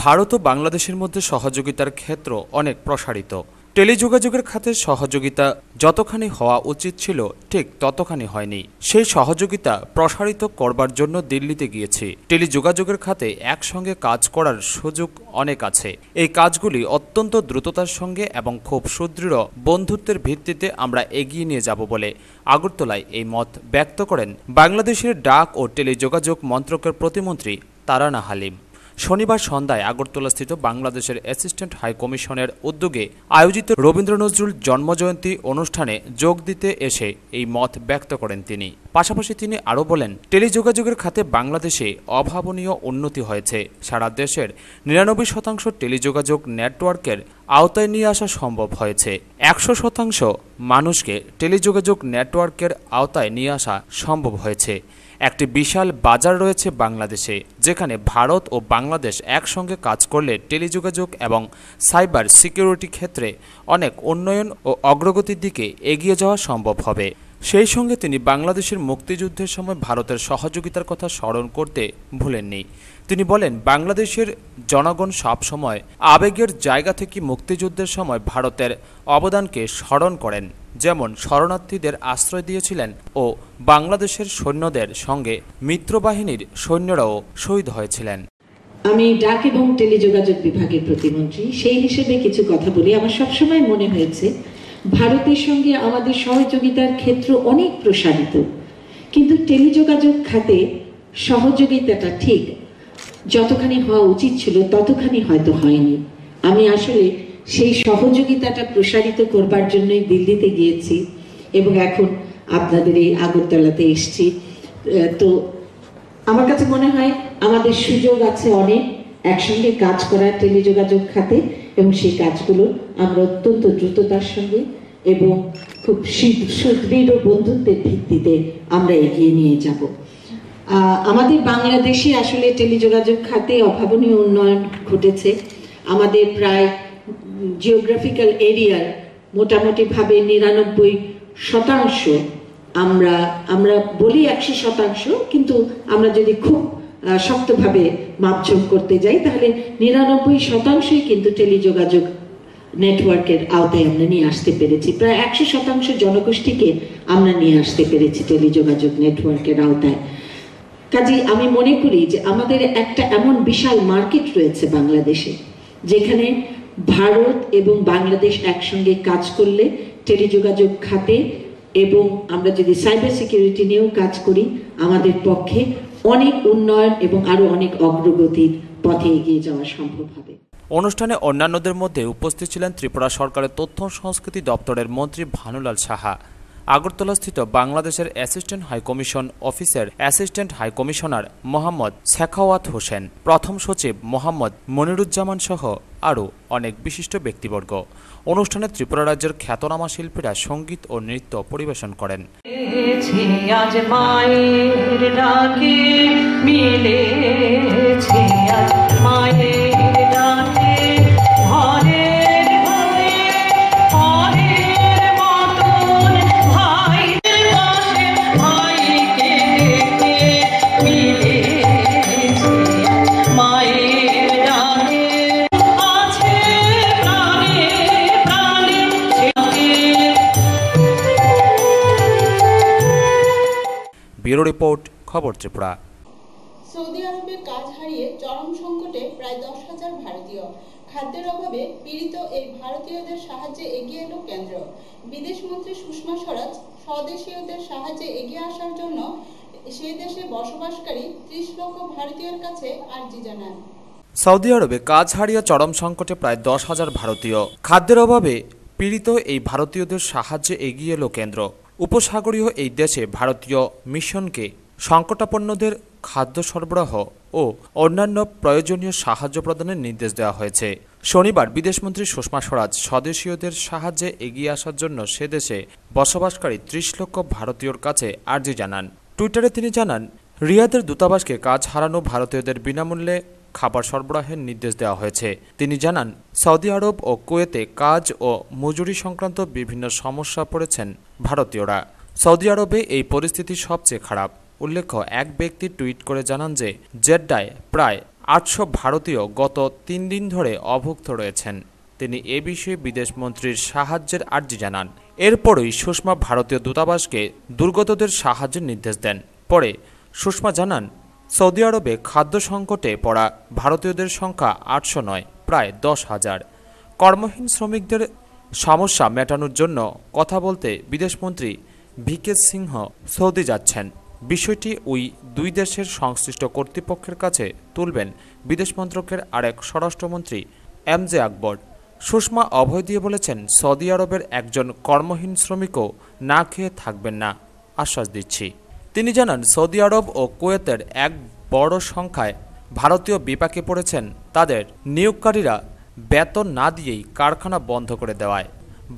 ভারত ও বাংলাদেশের মধ্যে সহযোগিতার ক্ষেত্র অনেক প্রসারিত। টেলিযোগাযোগের খাতে সহযোগিতা যতখানি হওয়া উচিত ছিল ঠিক ততখানি হয়নি। সেই সহযোগিতা প্রসারিত করবার জন্য দিল্লিতে গিয়েছি। টেলিযোগাযোগের খাতে একসঙ্গে কাজ করার সুযোগ অনেক আছে। এই কাজগুলি অত্যন্ত দ্রুততার সঙ্গে এবং খুব সুদৃঢ় বন্ধুত্বের ভিত্তিতে আমরা এগিয়ে নিয়ে যাব বলে আগরতলায় এই মত ব্যক্ত করেন বাংলাদেশের ডাক ও টেলিযোগাযোগ মন্ত্রকের প্রতিমন্ত্রী তারানা হালিম। শনিবার সন্ধ্যায় আগরতলাস্থিত বাংলাদেশের অ্যাসিস্ট্যান্ট হাই কমিশনের উদ্যোগে আয়োজিত রবীন্দ্র নজরুল জন্মজয়ন্তী অনুষ্ঠানে যোগ দিতে এসে এই মত ব্যক্ত করেন তিনি। পাশাপাশি তিনি আরও বলেন, টেলিযোগাযোগের খাতে বাংলাদেশে অভাবনীয় উন্নতি হয়েছে। সারা দেশের ৯৯% টেলিযোগাযোগ নেটওয়ার্কের আওতায় নিয়ে আসা সম্ভব হয়েছে। ১০০% মানুষকে টেলিযোগাযোগ নেটওয়ার্কের আওতায় নিয়ে আসা সম্ভব হয়েছে। একটি বিশাল বাজার রয়েছে বাংলাদেশে, যেখানে ভারত ও বাংলাদেশ একসঙ্গে কাজ করলে টেলিযোগাযোগ এবং সাইবার সিকিউরিটি ক্ষেত্রে অনেক উন্নয়ন ও অগ্রগতির দিকে এগিয়ে যাওয়া সম্ভব হবে। সেই সঙ্গে তিনি বাংলাদেশের মুক্তিযুদ্ধের সময় ভারতের সহযোগিতার কথা স্মরণ করতে ভুলেননি। তিনি বলেন, বাংলাদেশের জনগণ সবসময় আবেগের জায়গা থেকে মুক্তিযুদ্ধের সময় ভারতের অবদানকে স্মরণ করেন। যেমন শরণার্থীদের আশ্রয় দিয়েছিলেন ও বাংলাদেশের সৈন্যদের সঙ্গে মিত্রবাহিনীর সৈন্যরাও শহীদ হয়েছিলেন। আমি ডাক এবং টেলিযোগাযোগ বিভাগের প্রতিমন্ত্রী, সেই হিসেবে কিছু কথা বলি। আমার সবসময় মনে হয়েছে ভারতের সঙ্গে আমাদের সহযোগিতার ক্ষেত্র অনেক প্রসারিত, কিন্তু টেলিযোগাযোগ খাতে সহযোগিতাটা ঠিক যতখানি হওয়া উচিত ছিল ততখানি হয়তো হয়নি। আমি আসলে সেই সহযোগিতাটা প্রসারিত করবার জন্যই দিল্লিতে গিয়েছি এবং এখন আপনাদের এই আগরতলাতে এসেছি। তো আমার কাছে মনে হয় আমাদের সুযোগ আছে অনেক একসঙ্গে কাজ করার টেলিযোগাযোগ খাতে, এবং সেই কাজগুলো আমরা অত্যন্ত দ্রুততার সঙ্গে এবং খুব সুদৃঢ় বন্ধুত্বের ভিত্তিতে আমরা এগিয়ে নিয়ে যাব। আমাদের বাংলাদেশে আসলে টেলিযোগাযোগ খাতে অভাবনীয় উন্নয়ন ঘটেছে। আমাদের প্রায় জিওগ্রাফিক্যাল এরিয়ার মোটামুটিভাবে ৯৯% আমরা বলি ১০০%, কিন্তু আমরা যদি খুব শক্তভাবে মাপঝোপ করতে যাই তাহলে ৯৯%ই কিন্তু টেলিযোগাযোগ নেটওয়ার্কের আওতায় আমরা নিয়ে আসতে পেরেছি। প্রায় ১০০% জনগোষ্ঠীকে আমরা নিয়ে আসতে পেরেছি টেলিযোগাযোগ নেটওয়ার্কের আওতায়। কাজেই আমি মনে করি যে আমাদের একটা এমন বিশাল মার্কেট রয়েছে বাংলাদেশে, যেখানে ভারত এবং বাংলাদেশ একসঙ্গে কাজ করলে টেলিযোগাযোগ খাতে এবং আমরা যদি সাইবার সিকিউরিটি নিয়েও কাজ করি আমাদের পক্ষে অনেক উন্নয়ন এবং আরো অনেক অগ্রগতির পথে এগিয়ে যাওয়া সম্ভব হবে। অনুষ্ঠানে অন্যান্যদের মধ্যে উপস্থিত ছিলেন ত্রিপুরা সরকারের তথ্য সংস্কৃতি দপ্তরের মন্ত্রী ভানুলাল সাহা, আগরতলাস্থিত বাংলাদেশের অ্যাসিস্ট্যান্ট হাই কমিশন অফিসের assistant high commissioner Mohammad Shekhawat Hossain, প্রথম সচিব মোহাম্মদ মনিরুজ্জামান সহ আরও অনেক বিশিষ্ট ব্যক্তিবর্গ। অনুষ্ঠানে ত্রিপুরা রাজ্যের খ্যাতনামা শিল্পীরা সঙ্গীত ও নৃত্য পরিবেশন করেন। আজ মায়ের ডাকে মিলেছে, আজ মায়ের ডাকে ঘরের হয়ে ঘরের মতন ভাইয়ের পাশে ভাইকে দেখে মিলেছে, মায়ের ডাকে আছে প্রাণে প্রাণে। ব্যুরো রিপোর্ট, খবর ত্রিপুরা। সৌদি আরবে কাজ হারিয়ে চরম সংকটে প্রায় 10,000 ভারতীয়। খাদ্যের অভাবে পীড়িত এই ভারতীয়দের সাহায্যে এগিয়ে এলো কেন্দ্র। বিদেশমন্ত্রী সুষমা স্বরাজ স্বদেশীয়দের সাহায্যে এগিয়ে আসার জন্য সে দেশে বসবাসকারী 30 লক্ষ ভারতীয়ের কাছে আর্জি জানান। সৌদি আরবে কাজ হারিয়ে চরম সংকটে প্রায় 10,000 ভারতীয়। খাদ্যের অভাবে পীড়িত এই ভারতীয়দের সাহায্যে এগিয়ে এলো কেন্দ্র। উপসাগরীয় এই দেশে ভারতীয় মিশনকে সংকটাপন্নদের খাদ্য সরবরাহ ও অন্যান্য প্রয়োজনীয় সাহায্য প্রদানের নির্দেশ দেওয়া হয়েছে। শনিবার বিদেশমন্ত্রী সুষমা স্বরাজ স্বদেশীয়দের সাহায্যে এগিয়ে আসার জন্য সে দেশে বসবাসকারী ৩০ লক্ষ ভারতীয়র কাছে আর্জি জানান। টুইটারে তিনি জানান, রিয়াদের দূতাবাসকে কাজ হারানো ভারতীয়দের বিনামূল্যে খাবার সরবরাহের নির্দেশ দেওয়া হয়েছে। তিনি জানান, সৌদি আরব ও কুয়েতে কাজ ও মজুরি সংক্রান্ত বিভিন্ন সমস্যা পড়েছেন ভারতীয়রা। সৌদি আরবে এই পরিস্থিতি সবচেয়ে খারাপ। উল্লেখ্য, এক ব্যক্তি টুইট করে জানান যে জেড্ডায় প্রায় ৮০০ ভারতীয় গত ৩ দিন ধরে অভুক্ত রয়েছেন। তিনি এ বিষয়ে বিদেশমন্ত্রীর সাহায্যের আর্জি জানান। এরপরই সুষমা ভারতীয় দূতাবাসকে দুর্গতদের সাহায্যের নির্দেশ দেন। পরে সুষমা জানান, সৌদি আরবে খাদ্য সংকটে পড়া ভারতীয়দের সংখ্যা ৮০০ নয়, প্রায় ১০,০০০। কর্মহীন শ্রমিকদের সমস্যা মেটানোর জন্য কথা বলতে বিদেশমন্ত্রী ভিকে সিংহ সৌদি যাচ্ছেন। বিষয়টি ওই দুই দেশের সংশ্লিষ্ট কর্তৃপক্ষের কাছে তুলবেন বিদেশ মন্ত্রকের আরেক স্বরাষ্ট্রমন্ত্রী এমজে আকবর। সুষমা অভয় দিয়ে বলেছেন, সৌদি আরবের একজন কর্মহীন শ্রমিকও না খেয়ে থাকবেন না, আশ্বাস দিচ্ছি। তিনি জানান, সৌদি আরব ও কুয়েতের এক বড় সংখ্যায় ভারতীয় বিপাকে পড়েছেন। তাদের নিয়োগকারীরা বেতন না দিয়েই কারখানা বন্ধ করে দেওয়ায়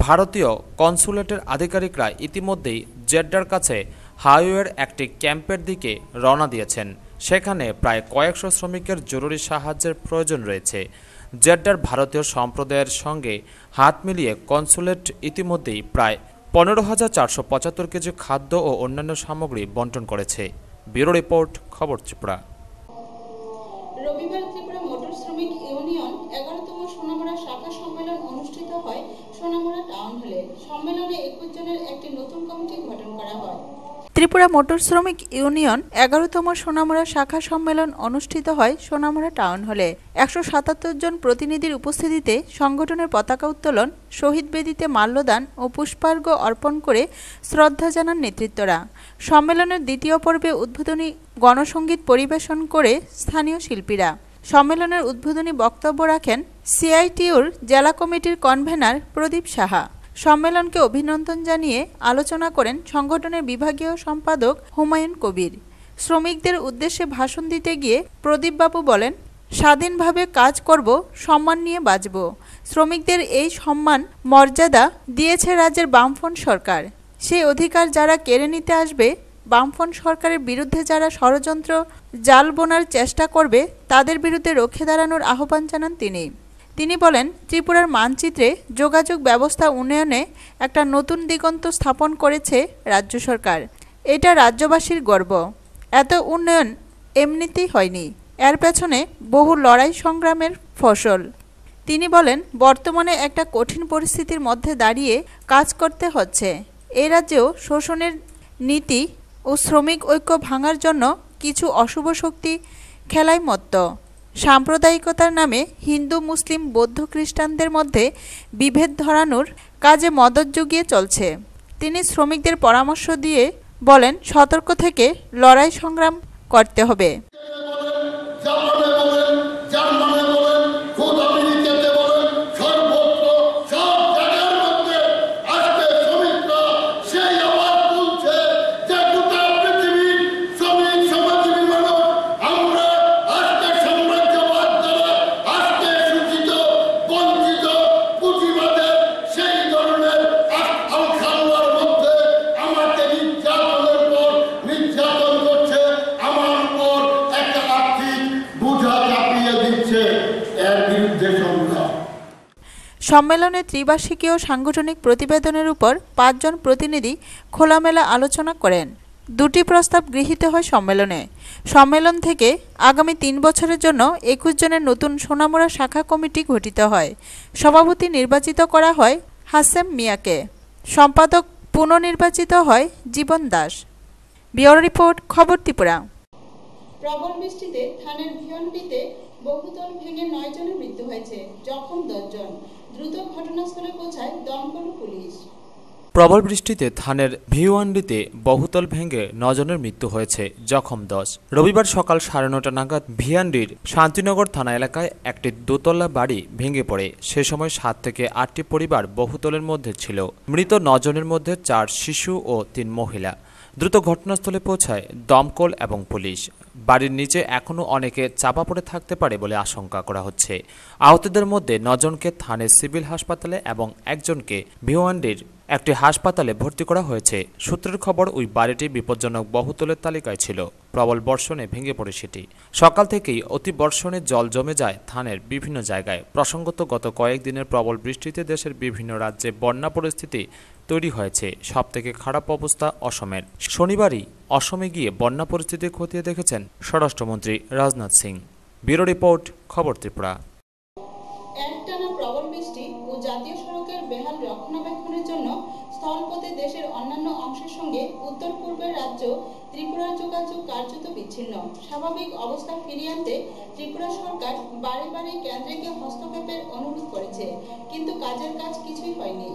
ভারতীয় কনসুলেটের আধিকারিকরা ইতিমধ্যেই জেড্ডার কাছে হাইওয়ের একটি ক্যাম্পের দিকে রওনা দিয়েছেন। সেখানে প্রায় কয়েকশো শ্রমিকের জরুরি সাহায্যের প্রয়োজন রয়েছে। জেড্ডার ভারতীয় সম্প্রদায়ের সঙ্গে হাত মিলিয়ে কনসুলেট ইতিমধ্যেই প্রায় ১৫,৪৭৫ কেজি খাদ্য ও অন্যান্য সামগ্রী বন্টন করেছে। ব্যুরো রিপোর্ট, খবর ত্রিপুরা। রবিবার ত্রিপুরা মোটর শ্রমিক ইউনিয়ন ১১তম সোনামুড়া শাখা সম্মেলন অনুষ্ঠিত হয় সোনামুড়া টাউন হলে। সম্মেলনে ২১ জনের একটি নতুন কমিটি গঠন করা হয়। ত্রিপুরা মোটর শ্রমিক ইউনিয়ন ১১তম সোনামুড়া শাখা সম্মেলন অনুষ্ঠিত হয় সোনামুড়া টাউন হলে। ১৭৭ জন প্রতিনিধির উপস্থিতিতে সংগঠনের পতাকা উত্তোলন, শহীদ বেদিতে মাল্যদান ও পুষ্পার্ঘ্য অর্পণ করে শ্রদ্ধা জানান নেতৃত্বরা। সম্মেলনের দ্বিতীয় পর্বে উদ্বোধনী গণসঙ্গীত পরিবেশন করে স্থানীয় শিল্পীরা। সম্মেলনের উদ্বোধনী বক্তব্য রাখেন সিআইটিউর জেলা কমিটির কনভেনার প্রদীপ সাহা। সম্মেলনকে অভিনন্দন জানিয়ে আলোচনা করেন সংগঠনের বিভাগীয় সম্পাদক হুমায়ুন কবির। শ্রমিকদের উদ্দেশ্যে ভাষণ দিতে গিয়ে প্রদীপবাবু বলেন, স্বাধীনভাবে কাজ করব, সম্মান নিয়ে বাঁচব। শ্রমিকদের এই সম্মান মর্যাদা দিয়েছে রাজ্যের বামফ্রন্ট সরকার। সেই অধিকার যারা কেড়ে নিতে আসবে, বামফ্রন্ট সরকারের বিরুদ্ধে যারা ষড়যন্ত্র জাল বোনার চেষ্টা করবে, তাদের বিরুদ্ধে রুখে দাঁড়ানোর আহ্বান জানান তিনি বলেন, ত্রিপুরার মানচিত্রে যোগাযোগ ব্যবস্থা উন্নয়নে একটা নতুন দিগন্ত স্থাপন করেছে রাজ্য সরকার। এটা রাজ্যবাসীর গর্ব। এত উন্নয়ন এমনিতেই হয়নি, এর পেছনে বহু লড়াই সংগ্রামের ফসল। তিনি বলেন, বর্তমানে একটা কঠিন পরিস্থিতির মধ্যে দাঁড়িয়ে কাজ করতে হচ্ছে। এই রাজ্যেও শোষণের নীতি ও শ্রমিক ঐক্য ভাঙার জন্য কিছু অশুভ শক্তি খেলায় মত্ত। সাম্প্রদায়িকতার নামে হিন্দু, মুসলিম, বৌদ্ধ, খ্রিস্টানদের মধ্যে বিভেদ ধরানোর কাজে মদত জুগিয়ে চলছে। তিনি শ্রমিকদের পরামর্শ দিয়ে বলেন, সতর্ক থেকে লড়াই সংগ্রাম করতে হবে। সম্মেলনে ত্রিবার্ষিকীয় সাংগঠনিক প্রতিবেদনের উপর ৫ জন প্রতিনিধি খোলামেলা আলোচনা করেন। ২টি প্রস্তাব গৃহীত হয় সম্মেলনে। সম্মেলন থেকে আগামী ৩ বছরের জন্য ২১ জনের নতুন সোনামুড়া শাখা কমিটি গঠিত হয়। সভাপতি নির্বাচিত করা হয় হাসেম মিয়াকে। সম্পাদক পুনর্নির্বাচিত হয় জীবন দাস। ব্যুরো রিপোর্ট, খবর ত্রিপুরা। প্রবল বৃষ্টিতে থানের ভিয়নডিতে বহুতল ভেঙে ৯ জনের মৃত্যু হয়েছে, জখম ১০ জন। দ্রুত ঘটনাস্থলে পৌঁছায় দমকল পুলিশ। প্রবল বৃষ্টিতে থানের ভিওয়ান্ডিতে বহুতল ভেঙে 9 জনের মৃত্যু হয়েছে, জখম 10। রবিবার সকাল 9:30 নাগাদ ভিয়ান্ডির শান্তিনগর থানা এলাকায় একটি দোতলা বাড়ি ভেঙে পড়ে। সে সময় 7 থেকে 8টি পরিবার বহুতলের মধ্যে ছিল। মৃত 9 জনের মধ্যে 4 শিশু ও 3 মহিলা। দ্রুত ঘটনাস্থলে পৌঁছায় দমকল এবং পুলিশ। বাড়ির নিচে এখনও অনেকে চাপা পড়ে থাকতে পারে বলে আশঙ্কা করা হচ্ছে। আহতদের মধ্যে 9 জনকে থানের সিভিল হাসপাতালে এবং একজনকে ভিওয়ান্ডির একটি হাসপাতালে ভর্তি করা হয়েছে। সূত্রের খবর, ওই বাড়িটি বিপজ্জনক বহুতলের তালিকায় ছিল। প্রবল বর্ষণে ভেঙে পড়ে সেটি। সকাল থেকেই অতি বর্ষণে জল জমে যায় থানের বিভিন্ন জায়গায়। প্রসঙ্গত, গত কয়েকদিনের প্রবল বৃষ্টিতে দেশের বিভিন্ন রাজ্যে বন্যা পরিস্থিতি তৈরি হয়েছে। সবথেকে খারাপ অবস্থা অসমের। শনিবারই অসমে গিয়ে বন্যা পরিস্থিতি খতিয়ে দেখেছেন স্বরাষ্ট্রমন্ত্রী রাজনাথ সিং। ব্যুরো রিপোর্ট, খবর ত্রিপুরা। একটানা প্রবল বৃষ্টি ও জাতীয় সড়কের বেহাল রক্ষণাবেক্ষণের জন্য স্থলপথে দেশের অন্যান্য অংশের সঙ্গে উত্তর পূর্বের রাজ্য ত্রিপুরার যোগাযোগ কার্যত বিচ্ছিন্ন। স্বাভাবিক অবস্থা ফিরিয়ে আনতে ত্রিপুরা সরকার বারে বারে কেন্দ্রকে হস্তক্ষেপের অনুরোধ করেছে, কিন্তু কাজের কাজ কিছুই হয়নি।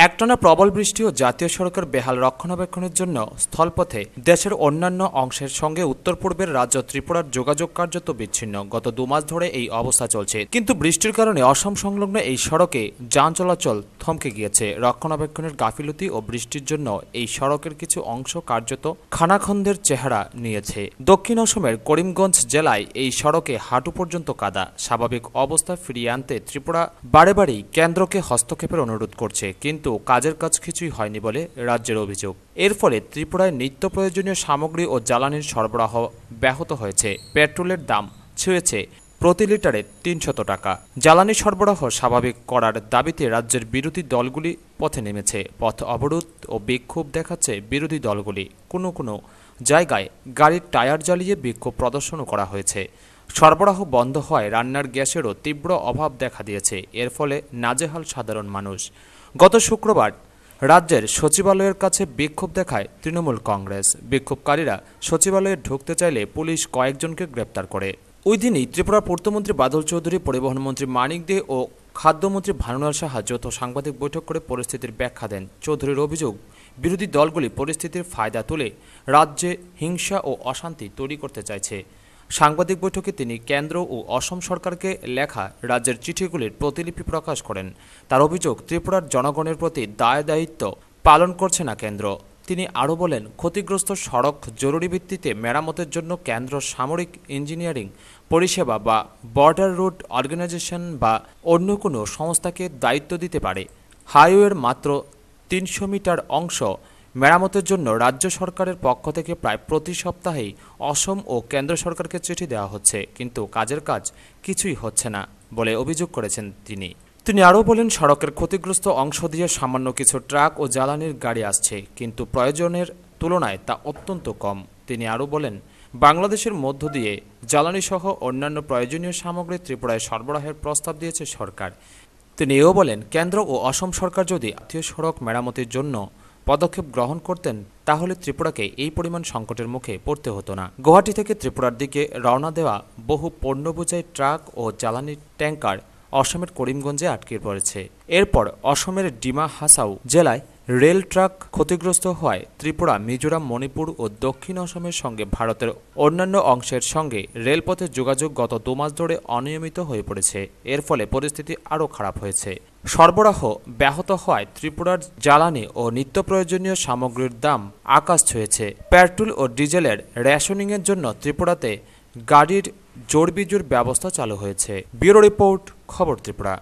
একটানা প্রবল বৃষ্টি ও জাতীয় সড়কের বেহাল রক্ষণাবেক্ষণের জন্য স্থলপথে দেশের অন্যান্য অংশের সঙ্গে উত্তর পূর্বের রাজ্য ত্রিপুরার যোগাযোগ কার্যত বিচ্ছিন্ন। গত 2 মাস ধরে এই অবস্থা চলছে, কিন্তু বৃষ্টির কারণে অসম সংলগ্ন এই সড়কে যান চলাচল থমকে গিয়েছে। রক্ষণাবেক্ষণের গাফিলতি ও বৃষ্টির জন্য এই সড়কের কিছু অংশ কার্যত খানাখন্দের চেহারা নিয়েছে। দক্ষিণ অসমের করিমগঞ্জ জেলায় এই সড়কে হাঁটু পর্যন্ত কাদা। স্বাভাবিক অবস্থা ফিরিয়ে আনতে ত্রিপুরা বারে বারেই কেন্দ্রকে হস্তক্ষেপের অনুরোধ করছে, কিন্তু কাজের কাজ কিছুই হয়নি বলে রাজ্যের অভিযোগ। এর ফলে ত্রিপুরায় নিত্য প্রয়োজনীয় সামগ্রী ও জ্বালানির সরবরাহ ব্যাহত হয়েছে। পেট্রোলের দাম ছুঁয়েছে প্রতি লিটারে 300 টাকা। জ্বালানি সরবরাহ স্বাভাবিক করার দাবিতে রাজ্যের বিরোধী দলগুলি পথে নেমেছে। পথ অবরোধ ও বিক্ষোভ দেখাচ্ছে বিরোধী দলগুলি। কোনো কোনো জায়গায় গাড়ির টায়ার জ্বালিয়ে বিক্ষোভ প্রদর্শনও করা হয়েছে। সরবরাহ বন্ধ হয় রান্নার গ্যাসেরও তীব্র অভাব দেখা দিয়েছে। এর ফলে নাজেহাল সাধারণ মানুষ। গত শুক্রবার রাজ্যের সচিবালয়ের কাছে বিক্ষোভ দেখায় তৃণমূল কংগ্রেস। বিক্ষোভকারীরা সচিবালয়ে ঢুকতে চাইলে পুলিশ কয়েকজনকে গ্রেপ্তার করে। ওই দিনই ত্রিপুরার পূর্তমন্ত্রী বাদল চৌধুরী, পরিবহনমন্ত্রী মানিক দে ও খাদ্যমন্ত্রী ভানুলাল সাহা যৌথ সাংবাদিক বৈঠক করে পরিস্থিতির ব্যাখ্যা দেন। চৌধুরীর অভিযোগ, বিরোধী দলগুলি পরিস্থিতির ফায়দা তুলে রাজ্যে হিংসা ও অশান্তি তৈরি করতে চাইছে। সাংবাদিক বৈঠকে তিনি কেন্দ্র ও অসম সরকারকে লেখা রাজ্যের চিঠিগুলির প্রতিলিপি প্রকাশ করেন। তার অভিযোগ, ত্রিপুরার জনগণের প্রতি দায় দায়িত্ব পালন করছে না কেন্দ্র। তিনি আরও বলেন, ক্ষতিগ্রস্ত সড়ক জরুরি ভিত্তিতে মেরামতের জন্য কেন্দ্র সামরিক ইঞ্জিনিয়ারিং পরিষেবা বা বর্ডার রোড অর্গানাইজেশন বা অন্য কোনো সংস্থাকে দায়িত্ব দিতে পারে। হাইওয়ের মাত্র 300 মিটার অংশ মেরামতের জন্য রাজ্য সরকারের পক্ষ থেকে প্রায় প্রতি সপ্তাহেই অসম ও কেন্দ্র সরকারকে চিঠি দেওয়া হচ্ছে, কিন্তু কাজের কাজ কিছুই হচ্ছে না বলে অভিযোগ করেছেন তিনি আরও বলেন, সড়কের ক্ষতিগ্রস্ত অংশ দিয়ে সামান্য কিছু ট্রাক ও জ্বালানির গাড়ি আসছে, কিন্তু প্রয়োজনের তুলনায় তা অত্যন্ত কম। তিনি আরও বলেন, বাংলাদেশের মধ্য দিয়ে জ্বালানি সহ অন্যান্য প্রয়োজনীয় সামগ্রী ত্রিপুরায় সরবরাহের প্রস্তাব দিয়েছে সরকার। তিনি এও বলেন, কেন্দ্র ও অসম সরকার যদি জাতীয় সড়ক মেরামতির জন্য পদক্ষেপ গ্রহণ করতেন তাহলে ত্রিপুরাকে এই পরিমাণ সংকটের মুখে পড়তে হতো না। গুয়াহাটি থেকে ত্রিপুরার দিকে রওনা দেওয়া বহু পণ্য বোঝাই ট্রাক ও জ্বালানি ট্যাঙ্কার অসমের করিমগঞ্জে আটকে পড়েছে। এরপর অসমের ডিমা হাসাও জেলায় রেল ট্রাক ক্ষতিগ্রস্ত হওয়ায় ত্রিপুরা, মিজোরাম, মণিপুর ও দক্ষিণ অসমের সঙ্গে ভারতের অন্যান্য অংশের সঙ্গে রেলপথের যোগাযোগ গত 2 মাস ধরে অনিয়মিত হয়ে পড়েছে। এর ফলে পরিস্থিতি আরও খারাপ হয়েছে। সরবরাহ ব্যাহত হওয়ায় ত্রিপুরার জ্বালানি ও নিত্য প্রয়োজনীয় সামগ্রীর দাম আকাশ ছুঁয়েছে। পেট্রোল ও ডিজেলের রেশনিংয়ের জন্য ত্রিপুরাতে গাড়ির জোড়বিজোড় ব্যবস্থা চালু হয়েছে। ব্যুরো রিপোর্ট, খবর ত্রিপুরা।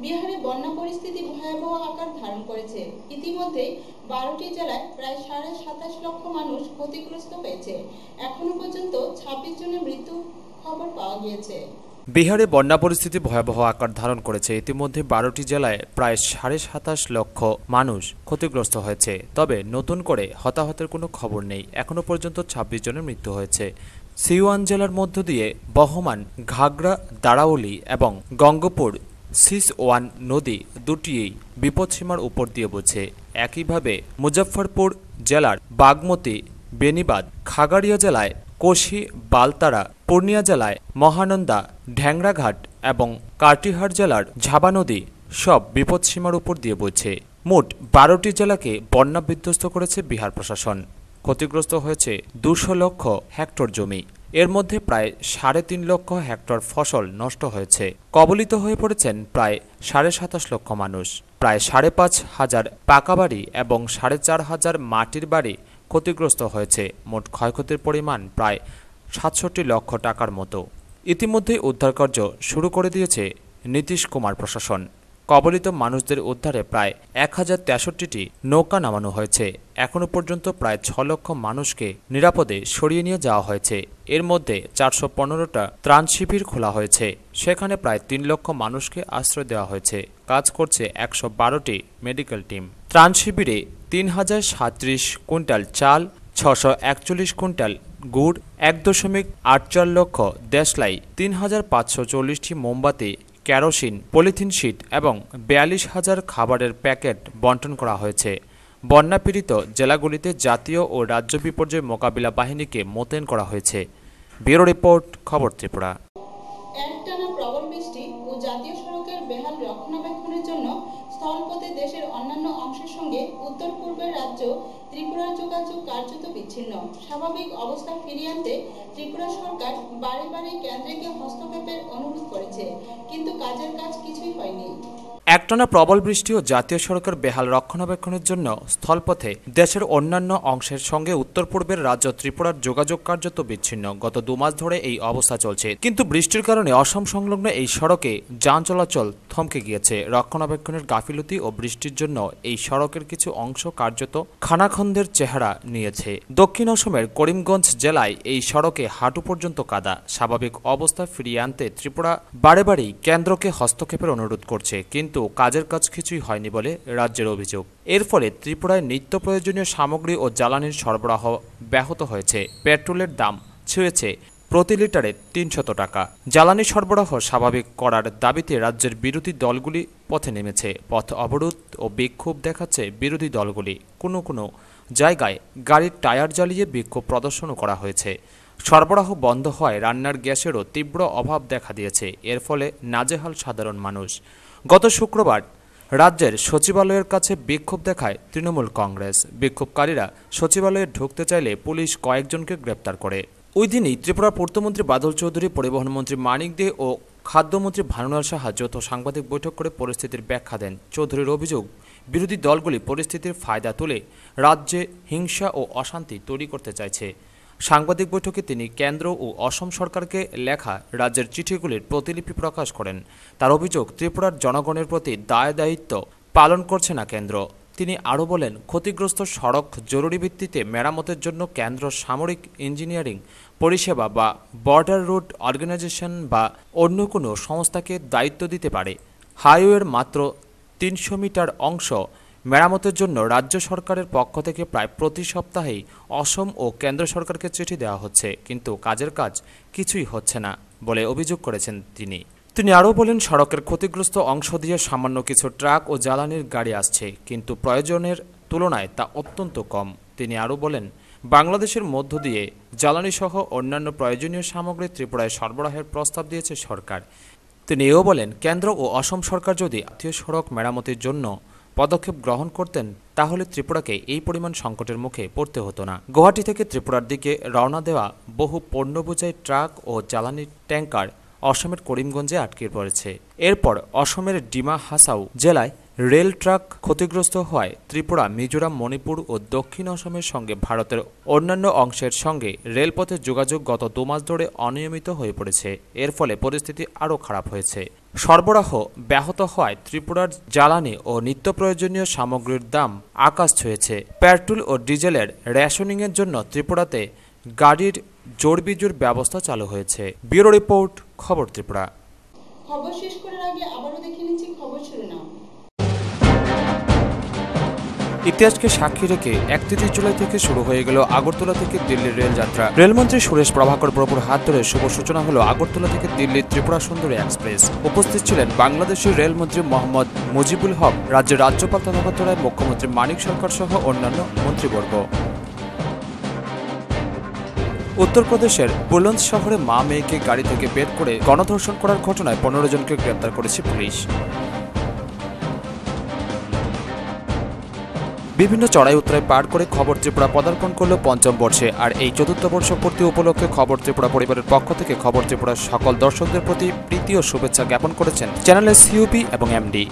বিহারে বন্যা পরিস্থিতি ভয়াবহ আকার ধারণ করেছে। ইতিমধ্যে 12টি জেলায় প্রায় 27.5 লক্ষ মানুষ ক্ষতিগ্রস্ত হয়েছে। এখনো পর্যন্ত 26 জনের মৃত্যু খবর পাওয়া গিয়েছে। বিহারে বন্যা পরিস্থিতি ভয়াবহ আকার ধারণ করেছে। ইতিমধ্যে 12টি জেলায় প্রায় 27.5 লক্ষ মানুষ ক্ষতিগ্রস্ত হয়েছে। তবে নতুন করে হতাহতের কোনো খবর নেই। এখনো পর্যন্ত 26 জনের মৃত্যু হয়েছে। সিওয়ান জেলার মধ্য দিয়ে বহমান ঘাগড়া, দারাউলি এবং গঙ্গপুর সিস-ওয়ান নদী দুটিই বিপদসীমার উপর দিয়ে বইছে। একইভাবে মুজফ্ফরপুর জেলার বাগমতি, বেনিবাদ, খাগাড়িয়া জেলায় কোশি, বালতারা, পূর্ণিয়া জেলায় মহানন্দা, ঢ্যাংরাঘাট এবং কাটিহার জেলার ঝাবা নদী সব বিপদসীমার উপর দিয়ে বইছে। মোট 12টি জেলাকে বন্যা বিধ্বস্ত করেছে বিহার প্রশাসন। ক্ষতিগ্রস্ত হয়েছে 200 লক্ষ হেক্টর জমি। এর মধ্যে প্রায় 3.5 লক্ষ হেক্টর ফসল নষ্ট হয়েছে। কবলিত হয়ে পড়েছেন প্রায় 27.5 লক্ষ মানুষ। প্রায় 5,500 পাকা বাড়ি এবং 4,500 মাটির বাড়ি ক্ষতিগ্রস্ত হয়েছে। মোট ক্ষয়ক্ষতির পরিমাণ প্রায় 67 লক্ষ টাকার মতো। ইতিমধ্যেই উদ্ধারকার্য শুরু করে দিয়েছে নীতিশ কুমার প্রশাসন। কবলিত মানুষদের উদ্ধারে প্রায় 1063টি নৌকা নামানো হয়েছে। এখনো পর্যন্ত প্রায় 6 লক্ষ মানুষকে নিরাপদে সরিয়ে নিয়ে যাওয়া হয়েছে। এর মধ্যে 415টা ত্রাণ শিবির খোলা হয়েছে। সেখানে প্রায় 3 লক্ষ মানুষকে আশ্রয় দেওয়া হয়েছে। কাজ করছে 112টি মেডিকেল টিম। ত্রাণ শিবিরে 3037 কুইন্টাল চাল, 641 কুইন্টাল গুড়, 1.84 লক্ষ দেশলাই, 3540টি মোমবাতি, কেরোসিন, পলিথিন শিট এবং 42,000 খাবারের প্যাকেট বন্টন করা হয়েছে। বন্যাপীড়িত জেলাগুলিতে জাতীয় ও রাজ্য বিপর্যয় মোকাবিলা বাহিনীকে মোতায়েন করা হয়েছে। ব্যুরো রিপোর্ট, খবর ত্রিপুরা। একটানা প্রবল বৃষ্টি ও জাতীয় সড়কের বেহাল রক্ষণাবেক্ষণের জন্য স্থলপথে দেশের অন্যান্য অংশের সঙ্গে উত্তর পূর্বের রাজ্য ত্রিপুরার যোগাযোগ কার্যত বিচ্ছিন্ন। স্বাভাবিক অবস্থা ফিরিয়ে আনতে ত্রিপুরা সরকার বারে বারে কেন্দ্রকে হস্তক্ষেপের অনুরোধ করেছে, কিন্তু কাজের কাজ কিছুই হয়নি। একটানা প্রবল বৃষ্টি ও জাতীয় সড়কের বেহাল রক্ষণাবেক্ষণের জন্য স্থলপথে দেশের অন্যান্য অংশের সঙ্গে উত্তর পূর্বের রাজ্য ত্রিপুরার যোগাযোগ কার্যত বিচ্ছিন্ন। গত 2 মাস ধরে এই অবস্থা চলছে, কিন্তু বৃষ্টির কারণে অসম সংলগ্ন এই সড়কে যান চলাচল থমকে গিয়েছে। রক্ষণাবেক্ষণের গাফিলতি ও বৃষ্টির জন্য এই সড়কের কিছু অংশ কার্যত খানাখন্দের চেহারা নিয়েছে। দক্ষিণ অসমের করিমগঞ্জ জেলায় এই সড়কে হাঁটু পর্যন্ত কাদা। স্বাভাবিক অবস্থা ফিরিয়ে আনতে ত্রিপুরা বারে বারেই কেন্দ্রকে হস্তক্ষেপের অনুরোধ করছে, কিন্তু কাজের কাজ কিছুই হয়নি বলে রাজ্যের অভিযোগ। এর ফলে ত্রিপুরায় নিত্য প্রয়োজনীয় সামগ্রী ও জ্বালানির সরবরাহ ব্যাহত হয়েছে। পেট্রোলের দাম ছুঁয়েছে প্রতি লিটারে 300 টাকা। জ্বালানি সরবরাহ স্বাভাবিক করার দাবিতে রাজ্যের বিরোধী দলগুলি পথে নেমেছে। পথ অবরোধ ও বিক্ষোভ দেখাচ্ছে বিরোধী দলগুলি। কোনো জায়গায় গাড়ির টায়ার জ্বালিয়ে বিক্ষোভ প্রদর্শনও করা হয়েছে। সরবরাহ বন্ধ হওয়ায় রান্নার গ্যাসেরও তীব্র অভাব দেখা দিয়েছে। এর ফলে নাজেহাল সাধারণ মানুষ। গত শুক্রবার রাজ্যের সচিবালয়ের কাছে বিক্ষোভ দেখায় তৃণমূল কংগ্রেস। বিক্ষোভকারীরা সচিবালয়ে ঢুকতে চাইলে পুলিশ কয়েকজনকে গ্রেপ্তার করে। ওই দিনই ত্রিপুরা পূর্তমন্ত্রী বাদল চৌধুরী, পরিবহন মন্ত্রী মানিক দে ও খাদ্যমন্ত্রী ভানুলাল সাহা যৌথ সাংবাদিক বৈঠক করে পরিস্থিতির ব্যাখ্যা দেন। চৌধুরীর অভিযোগ, বিরোধী দলগুলি পরিস্থিতির ফায়দা তুলে রাজ্যে হিংসা ও অশান্তি তৈরি করতে চাইছে। সাংবাদিক বৈঠকে তিনি কেন্দ্র ও অসম সরকারকে লেখা রাজ্যের চিঠিগুলির প্রতিলিপি প্রকাশ করেন। তার অভিযোগ, ত্রিপুরার জনগণের প্রতি দায়িত্ব পালন করছে না কেন্দ্র। তিনি আরও বলেন, ক্ষতিগ্রস্ত সড়ক জরুরি ভিত্তিতে মেরামতের জন্য কেন্দ্র সামরিক ইঞ্জিনিয়ারিং পরিষেবা বা বর্ডার রোড অর্গানাইজেশন বা অন্য কোনো সংস্থাকে দায়িত্ব দিতে পারে। হাইওয়ের মাত্র 300 মিটার অংশ মেরামতের জন্য রাজ্য সরকারের পক্ষ থেকে প্রায় প্রতি সপ্তাহেই অসম ও কেন্দ্র সরকারকে চিঠি দেওয়া হচ্ছে, কিন্তু কাজের কাজ কিছুই হচ্ছে না বলে অভিযোগ করেছেন তিনি আরও বলেন, সড়কের ক্ষতিগ্রস্ত অংশ দিয়ে সামান্য কিছু ট্রাক ও জ্বালানির গাড়ি আসছে, কিন্তু প্রয়োজনের তুলনায় তা অত্যন্ত কম। তিনি আরও বলেন, বাংলাদেশের মধ্য দিয়ে জ্বালানি সহ অন্যান্য প্রয়োজনীয় সামগ্রী ত্রিপুরায় সরবরাহের প্রস্তাব দিয়েছে সরকার। তিনি এও বলেন, কেন্দ্র ও অসম সরকার যদি জাতীয় সড়ক মেরামতির জন্য পদক্ষেপ গ্রহণ করতেন তাহলে ত্রিপুরাকে এই পরিমাণ সংকটের মুখে পড়তে হতো না। গুয়াহাটি থেকে ত্রিপুরার দিকে রওনা দেওয়া বহু পণ্যবোঝাই ট্রাক ও জ্বালানির ট্যাঙ্কার অসমের করিমগঞ্জে আটকে পড়েছে। এরপর অসমের ডিমা হাসাও জেলায় রেল ট্রাক ক্ষতিগ্রস্ত হওয়ায় ত্রিপুরা, মিজোরাম, মণিপুর ও দক্ষিণ অসমের সঙ্গে ভারতের অন্যান্য অংশের সঙ্গে রেলপথের যোগাযোগ গত 2 মাস ধরে অনিয়মিত হয়ে পড়েছে। এর ফলে পরিস্থিতি আরও খারাপ হয়েছে। সরবরাহ ব্যাহত হওয়ায় ত্রিপুরার জ্বালানি ও নিত্য প্রয়োজনীয় সামগ্রীর দাম আকাশ ছুঁয়েছে। পেট্রোল ও ডিজেলের রেশনিংয়ের জন্য ত্রিপুরাতে গাড়ির জোড়বিজোড় ব্যবস্থা চালু হয়েছে। ব্যুরো রিপোর্ট, খবর ত্রিপুরা। খবর শেষ করার আগে আবারও দেখে নিচ্ছি খবর শিরোনাম। ইতিহাসকে সাক্ষী রেখে 31 জুলাই থেকে শুরু হয়ে গেল আগরতলা থেকে দিল্লির রেলযাত্রা। রেলমন্ত্রী সুরেশ প্রভাকর প্রভুর হাত ধরে শুভ সূচনা হলো আগরতলা থেকে দিল্লির ত্রিপুরা সুন্দরী এক্সপ্রেস। উপস্থিত ছিলেন বাংলাদেশের রেলমন্ত্রী মোহাম্মদ মুজিবুল হক, রাজ্যের রাজ্যপাল তথাগত রায়, মুখ্যমন্ত্রী মানিক সরকার সহ অন্যান্য মন্ত্রীবর্গ। উত্তরপ্রদেশের বুলন্দ শহরে মা মেয়েকে গাড়ি থেকে বের করে গণধর্ষণ করার ঘটনায় 15 জনকে গ্রেপ্তার করেছে পুলিশ। বিভিন্ন চড়াই উতরাই পার করে খবর ত্রিপুরা পদার্পণ করল পঞ্চম বর্ষে। আর এই চতুর্থ বর্ষ পূর্তি উপলক্ষে খবর ত্রিপুরা পরিবারের পক্ষ থেকে খবর ত্রিপুরার সকল দর্শকদের প্রতি প্রীতি ও শুভেচ্ছা জ্ঞাপন করেছেন চ্যানেলের সিইপি এবং এমডি।